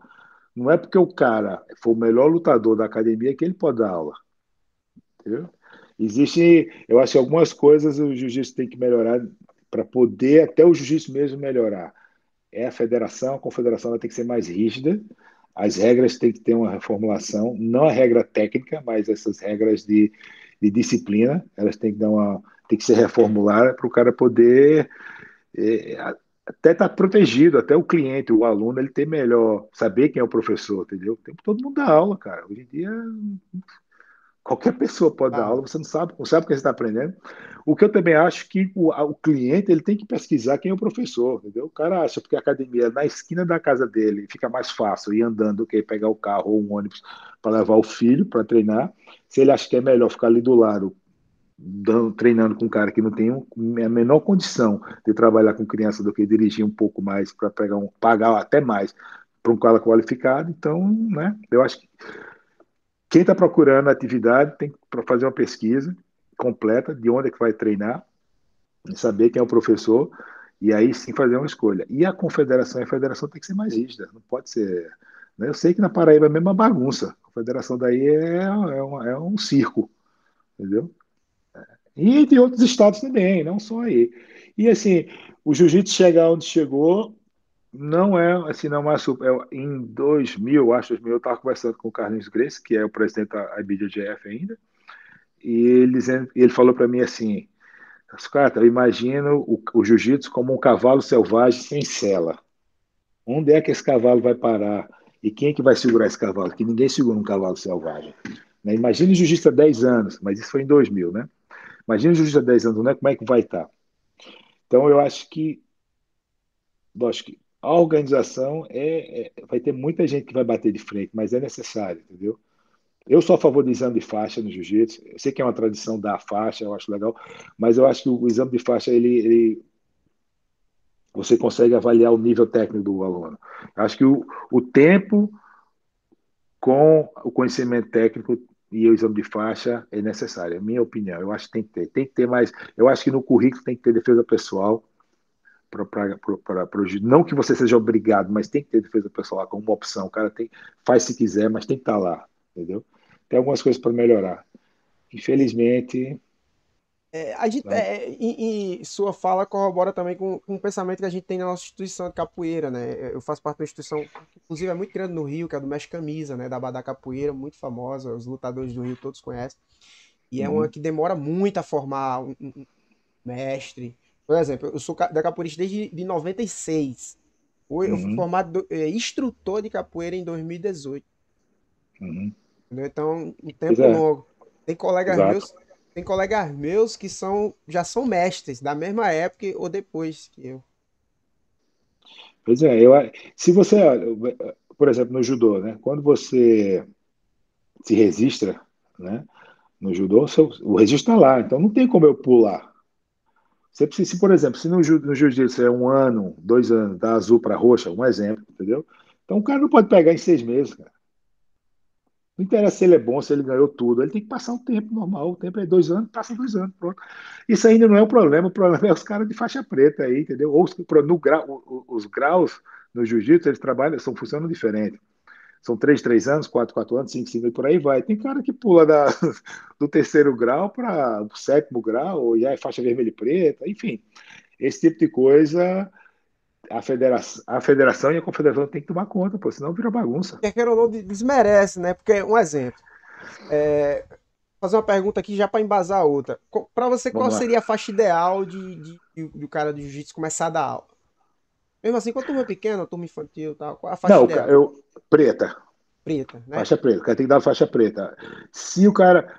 Não é porque o cara for o melhor lutador da academia que ele pode dar aula. Entendeu? Existe, eu acho que algumas coisas o jiu-jitsu tem que melhorar para poder até o jiu-jitsu mesmo melhorar. É a federação, a confederação ela tem que ser mais rígida, as regras têm que ter uma reformulação, não a regra técnica, mas essas regras de disciplina, elas têm que tem que ser reformuladas para o cara poder é, até estar protegido, até o cliente, o aluno, ele ter melhor, saber quem é o professor, entendeu? Tem todo mundo dá aula, cara. Hoje em dia qualquer pessoa pode dar Ah, aula, você não sabe o que você está aprendendo. O que eu também acho que o cliente ele tem que pesquisar quem é o professor, entendeu? O cara acha porque a academia é na esquina da casa dele fica mais fácil ir andando do que pegar o carro ou um ônibus para levar o filho para treinar. Se ele acha que é melhor ficar ali do lado, treinando com um cara que não tem a menor condição de trabalhar com criança do que dirigir um pouco mais para pagar até mais para um cara qualificado, então, né? Eu acho que quem está procurando atividade tem que fazer uma pesquisa completa de onde é que vai treinar, saber quem é o professor, e aí sim fazer uma escolha. E a federação tem que ser mais rígida, não pode ser. Né? Eu sei que na Paraíba é a mesma bagunça. A federação daí é um circo, entendeu? E de outros estados também, não só aí. E assim, o jiu-jitsu chegar onde chegou não é assim, não é super. Em 2000, eu acho, 2000, eu estava conversando com o Carlinhos Grace, que é o presidente da IBJJF ainda, e ele falou para mim assim: cara, eu imagino o jiu-jitsu como um cavalo selvagem sem sela. Onde é que esse cavalo vai parar? E quem é que vai segurar esse cavalo? Que ninguém segura um cavalo selvagem. Né? Imagina o jiu-jitsu há 10 anos, mas isso foi em 2000, né? Imagina o jiu-jitsu há 10 anos, né? Como é que vai estar? Então, eu acho que, lógico, que a organização vai ter muita gente que vai bater de frente, mas é necessário, entendeu? Eu sou a favor do exame de faixa no jiu-jitsu. Eu sei que é uma tradição da faixa, eu acho legal, mas eu acho que o exame de faixa você consegue avaliar o nível técnico do aluno. Eu acho que o tempo com o conhecimento técnico e o exame de faixa é necessário, é a minha opinião. Eu acho que tem que ter mais. Eu acho que no currículo tem que ter defesa pessoal. Não que você seja obrigado, mas tem que ter defesa pessoal lá como uma opção. O cara faz se quiser, mas tem que estar lá, entendeu? Tem algumas coisas para melhorar. Infelizmente, a gente, não. e sua fala corrobora também com o pensamento que a gente tem na nossa instituição de capoeira, né? Eu faço parte de uma instituição que, inclusive, é muito grande no Rio, que é a do Mestre Camisa, né? Da Capoeira, muito famosa, os lutadores do Rio todos conhecem. E é uma Uhum, que demora muito a formar um mestre. Por exemplo, eu sou da capoeirista desde de 96. Eu fui uhum, formado instrutor de capoeira em 2018. uhum. Entendeu? Então, um Pois tempo é, longo. Tem colegas exato. meus, tem colegas meus que já são mestres da mesma época ou depois que eu. Pois é, se você, por exemplo, no judô, né? Quando você se registra, né? No judô, o registro está lá, então não tem como eu pular. Você precisa, se, por exemplo, se no jiu-jitsu é 1 ano, 2 anos, da azul para roxa, um exemplo, entendeu? Então o cara não pode pegar em 6 meses, cara. Não interessa se ele é bom, se ele ganhou tudo. Ele tem que passar o tempo normal. O tempo é 2 anos, passa 2 anos, pronto. Isso ainda não é o problema. O problema é os caras de faixa preta aí, entendeu? Ou no grau, os graus no jiu-jitsu, eles trabalham, funcionam diferente. São 3 anos, 4 anos, 5 e por aí vai. Tem cara que pula do terceiro grau para o sétimo grau, ou já é faixa vermelha e preta, enfim. Esse tipo de coisa, a federação e a confederação tem que tomar conta, pô, senão vira bagunça. Quer queira ou não, desmerece, né? Porque, um exemplo, fazer uma pergunta aqui já para embasar a outra. Para você, qual Vamos lá. seria a faixa ideal do cara do jiu-jitsu começar a dar aula? Mesmo assim, com a turma pequena, a turma infantil e tal, qual a faixa Não, ideal? preta. Preta, né? Faixa preta, o cara tem que dar faixa preta. Se o cara.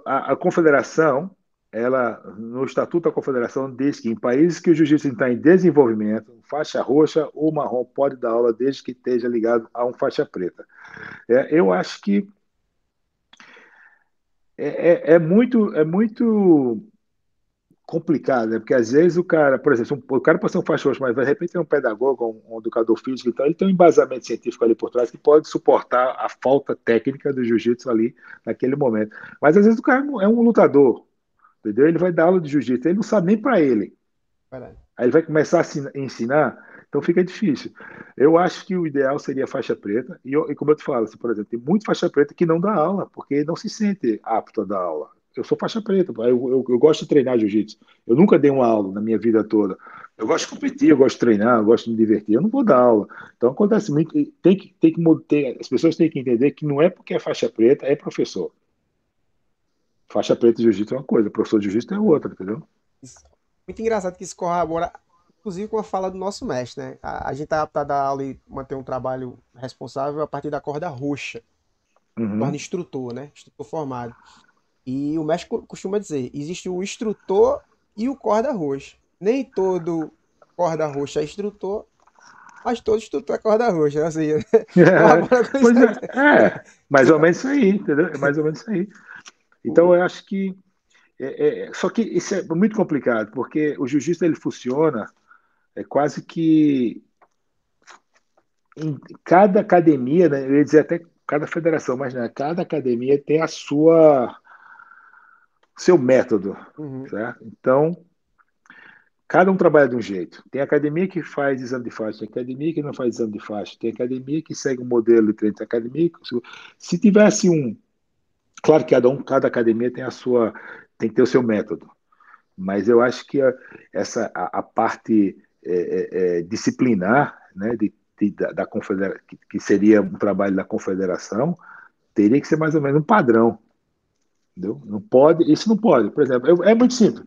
A confederação, ela, no Estatuto da Confederação, diz que em países que o jiu-jitsu está em desenvolvimento, faixa roxa ou marrom pode dar aula desde que esteja ligado a um faixa preta. Eu acho que é muito complicado, né? Porque às vezes o cara, por exemplo, o cara pode ser um faixa roxa, mas de repente é um pedagogo, um educador físico, então ele tem um embasamento científico ali por trás que pode suportar a falta técnica do jiu-jitsu ali naquele momento. Mas às vezes o cara é um lutador, entendeu? Ele vai dar aula de jiu-jitsu, ele não sabe nem para ele. Peraí. Aí ele vai começar a ensinar, então fica difícil. Eu acho que o ideal seria faixa preta, e como eu te falo, assim, por exemplo, tem muito faixa preta que não dá aula, porque não se sente apto a dar aula. Eu sou faixa preta, eu gosto de treinar jiu-jitsu. Eu nunca dei uma aula na minha vida toda. Eu gosto de competir, eu gosto de treinar, eu gosto de me divertir. Eu não vou dar aula. Então acontece muito, as pessoas têm que entender que não é porque é faixa preta, é professor. Faixa preta de jiu-jitsu é uma coisa, professor de jiu-jitsu é outra, entendeu? Muito engraçado que isso corrobora, inclusive, com a fala do nosso mestre, né? A gente tá apto a dar aula e manter um trabalho responsável a partir da corda roxa, torna Uhum. instrutor, né? Instrutor formado. E o mestre costuma dizer, existe o instrutor e o corda roxa. Nem todo corda roxa é instrutor, mas todo instrutor é corda roxa, né? Ou seja, corrobora com isso Pois aí. mais ou menos isso aí, entendeu? É mais ou menos isso aí. Então eu acho que só que isso é muito complicado, porque o jiu-jitsu ele funciona quase que em cada academia, né, eu ia dizer até cada federação, mas né, cada academia tem a sua seu método, Uhum. certo? Então cada um trabalha de um jeito. Tem academia que faz exame de faixa, tem academia que não faz exame de faixa, tem academia que segue um modelo de treino, tem academia que... Se tivesse claro que cada academia tem que ter o seu método. Mas eu acho que a parte disciplinar, né, da que seria um trabalho da confederação, teria que ser mais ou menos um padrão, entendeu? Não pode, isso não pode. Por exemplo, é muito simples.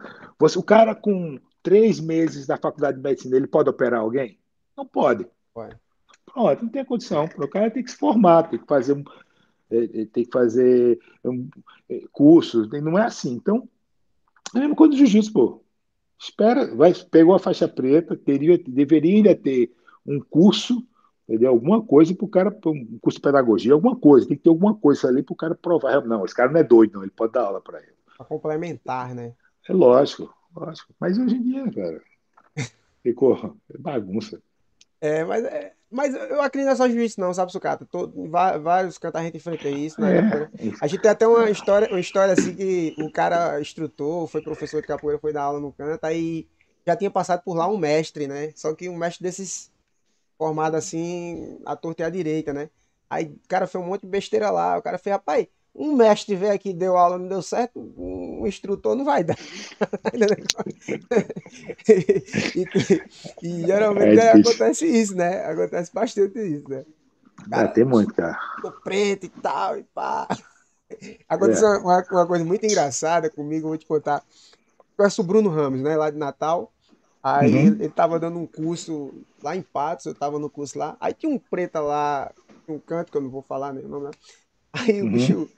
O cara com 3 meses da faculdade de medicina, ele pode operar alguém? Não pode. Olha, Pronto, não tem condição. O cara tem que se formar, tem que fazer cursos. Não é assim. Então, é a mesma coisa do jiu-jitsu, pô. Espera, pegou a faixa preta, deveria ainda ter um curso, entendeu? Alguma coisa para o cara, um curso de pedagogia, alguma coisa, tem que ter alguma coisa ali para o cara provar. Não, esse cara não é doido, não, ele pode dar aula para ele. para complementar, né? É lógico, lógico. Mas hoje em dia, cara, ficou bagunça. Mas eu acredito não é só juízo não, sabe, sucata? Vários cantos a gente enfrenta isso na capoeira. É, A gente tem até uma história assim que o cara instrutor, foi professor de capoeira, foi dar aula no canto, aí já tinha passado por lá um mestre, né? Só que um mestre desses formado assim, à torta e à direita, né? Aí o cara fez um monte de besteira lá, o cara fez, rapaz, um mestre veio aqui, deu aula, não deu certo, um instrutor não vai dar. E, e geralmente é difícil. acontece isso, né? Acontece bastante isso, né? Cara, Tem muito, cara. tô preto e tal, e pá. Aconteceu uma coisa muito engraçada comigo, eu vou te contar. Eu conheço o Bruno Ramos, né, lá de Natal. Aí Uhum, ele tava dando um curso lá em Patos, eu tava no curso lá. Aí tinha um preta lá, um canto que eu não vou falar nem o nome, né? Aí o uhum. bicho,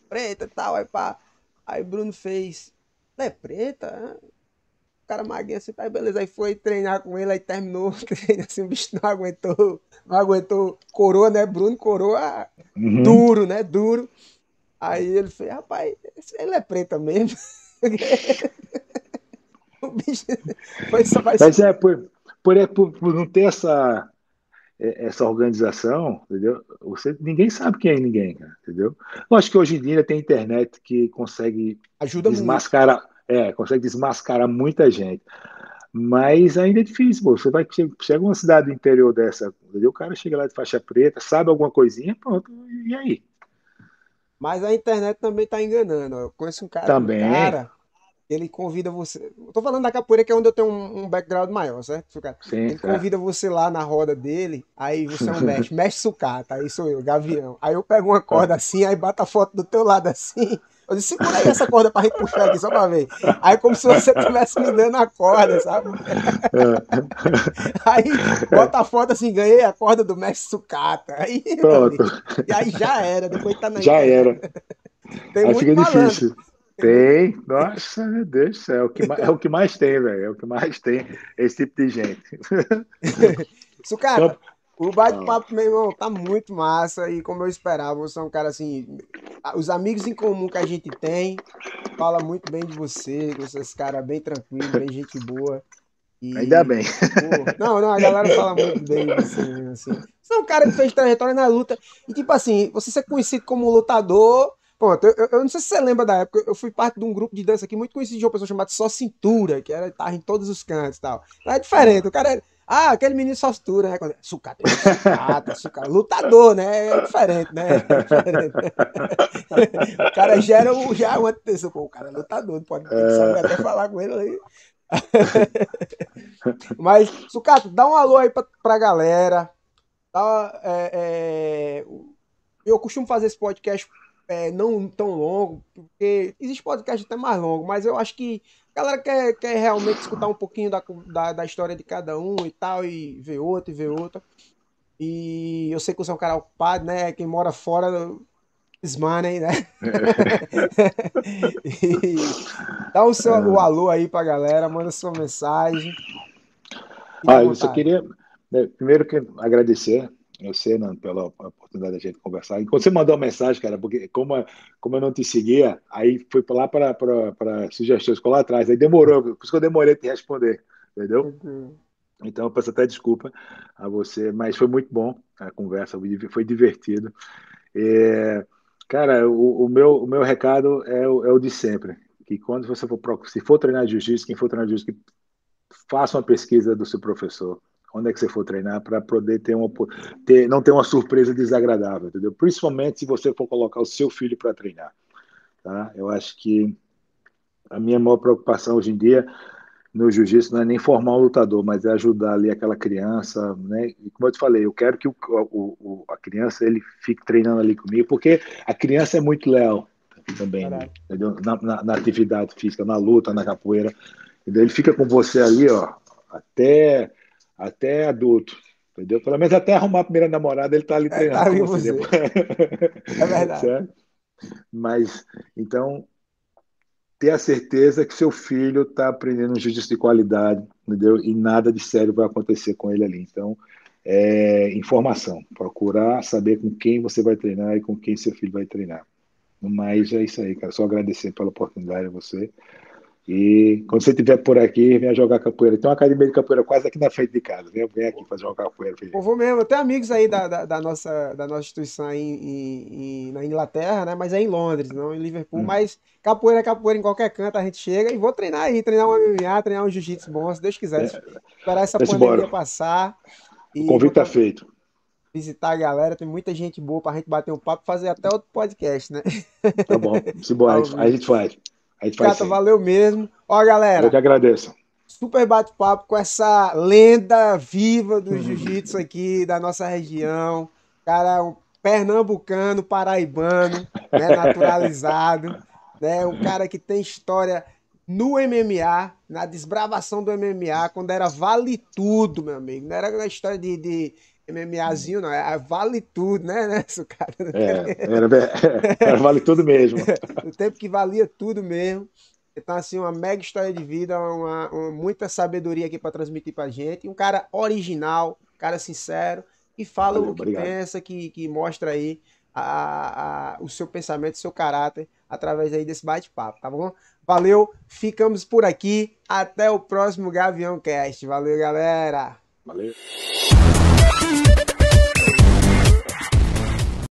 preta e tal, aí pá. Aí o Bruno fez, ela é preta? Hã? O cara magrinho assim, tá, beleza. Aí foi treinar com ele, aí terminou o treino assim, o bicho não aguentou, coroa, né? Bruno coroa Uhum. duro, né? Duro. Aí ele fez, rapaz, ele é preta mesmo. O bicho foi só mais. Mas por não ter essa organização, entendeu? Ninguém sabe quem é ninguém, cara, entendeu? Eu acho que hoje em dia tem internet que Ajuda muito. consegue desmascarar muita gente. Mas ainda é difícil, pô. Chega uma cidade do interior dessa, entendeu? O cara chega lá de faixa preta, sabe alguma coisinha, pronto, e aí? Mas a internet também tá enganando. Ó. Eu conheço um Também, cara, ele convida você. Eu tô falando da capoeira que é onde eu tenho um background maior, certo? Cara? sim, Ele tá. convida você lá na roda dele, aí você é um mestre, mestre sucata, aí sou eu, gavião. Aí eu pego uma corda assim, aí bato a foto do teu lado assim. Eu disse, segura aí essa corda pra gente puxar aqui, só pra ver. Aí como se você estivesse me dando a corda, sabe? Aí bota a foto assim, ganhei a corda do mestre sucata. Aí, meu amigo, Pronto, e aí já era, depois tá na já internet. era. Tem Aí muito fica malandro. difícil. Tem muito. Tem, nossa, meu Deus do céu, é o que mais tem, velho. É o que mais tem, esse tipo de gente. Sucata, Campo, o fala. bate-papo, meu irmão, tá muito massa e como eu esperava, você é um cara assim, os amigos em comum que a gente tem, fala muito bem de você, que você é esse cara bem tranquilo, bem gente boa Ainda e, bem. pô, não, a galera fala muito bem de você mesmo, assim. Você é um cara que fez trajetória na luta e, tipo assim, você ser conhecido como lutador, pronto, eu não sei se você lembra da época, eu fui parte de um grupo de dança aqui muito conhecido de uma pessoa chamada Só Cintura, que era, tava em todos os cantos e tal. Mas é diferente, o Ah, cara aquele menino só cintura, né? Sucata, ele é sucata, sucata, lutador, né? É diferente, né? É diferente. O cara já uma atenção, pô, o cara é lutador, pode, tem que saber até falar com ele ali. Mas, Sucata, dá um alô aí pra galera. Dá, eu costumo fazer esse podcast não tão longo, porque existe podcast até mais longo, mas eu acho que a galera quer realmente escutar um pouquinho da história de cada um e tal, e ver outra, e ver outra. E eu sei que você é um cara ocupado, né? Quem mora fora, money, né? E dá o alô aí pra galera, manda sua mensagem, fique à eu só vontade. queria, né, primeiro que agradecer você, Nando, pela oportunidade da gente conversar. E quando você mandou uma mensagem, cara, porque como eu não te seguia, aí foi lá para sugestões, ficou lá atrás, aí demorou, por isso que eu demorei a te responder, entendeu? Então eu peço até desculpa a você, mas foi muito bom a conversa, foi divertido. É, cara, o meu recado é o de sempre, que quando você se for treinar jiu-jitsu, quem for treinar jiu-jitsu, que faça uma pesquisa do seu professor. Onde é que você for treinar para poder não ter uma surpresa desagradável, entendeu? Principalmente se você for colocar o seu filho para treinar, tá? Eu acho que a minha maior preocupação hoje em dia no jiu-jitsu não é nem formar um lutador, mas é ajudar ali aquela criança, né? E como eu te falei, eu quero que a criança ele fique treinando ali comigo, porque a criança é muito leal também, Verdade. entendeu? Na atividade física, na luta, na capoeira, entendeu? Ele fica com você ali, ó, até, até adulto, entendeu? Pelo menos até arrumar a primeira namorada, ele tá ali Tá treinando com ali você você. depois. É verdade. Certo? Mas, então, ter a certeza que seu filho está aprendendo um jiu-jitsu de qualidade, entendeu? E nada de sério vai acontecer com ele ali. Então, informação. Procurar saber com quem você vai treinar e com quem seu filho vai treinar. Mas é isso aí, cara. Só agradecer pela oportunidade a você. E quando você estiver por aqui, venha jogar capoeira. Tem uma academia de capoeira quase aqui na frente de casa. Vem aqui fazer jogar capoeira, Eu filho. vou mesmo, eu tenho amigos aí da nossa instituição aí na Inglaterra, né? Mas é em Londres, não em Liverpool. Mas capoeira é capoeira em qualquer canto, a gente chega e vou treinar aí, treinar um MMA, treinar um jiu-jitsu bom, se Deus quiser. Esperar essa Vamos pandemia embora. passar O e convite está voltar a feito. visitar a galera. Tem muita gente boa pra gente bater um papo e fazer até outro podcast, né? Tá bom. Vamos embora. Ao A vivo. gente faz. A gente faz Cata, sim. valeu mesmo. Ó, Eu que galera, agradeço. super bate-papo com essa lenda viva do jiu-jitsu aqui da nossa região. Cara, pernambucano, paraibano, né, naturalizado, né, um cara que tem história no MMA, na desbravação do MMA, quando era vale tudo, meu amigo. Não era uma história de MMAzinho, não, é vale tudo, né, o cara? Era vale tudo mesmo. No tempo que valia tudo mesmo. Então, assim, uma mega história de vida, muita sabedoria aqui para transmitir pra gente. Um cara original, um cara sincero, que fala Valeu, o que obrigado. pensa, que mostra aí o seu pensamento, o seu caráter, através aí desse bate-papo, tá bom? Valeu, ficamos por aqui. Até o próximo Gavião Cast. Valeu, galera! Valeu.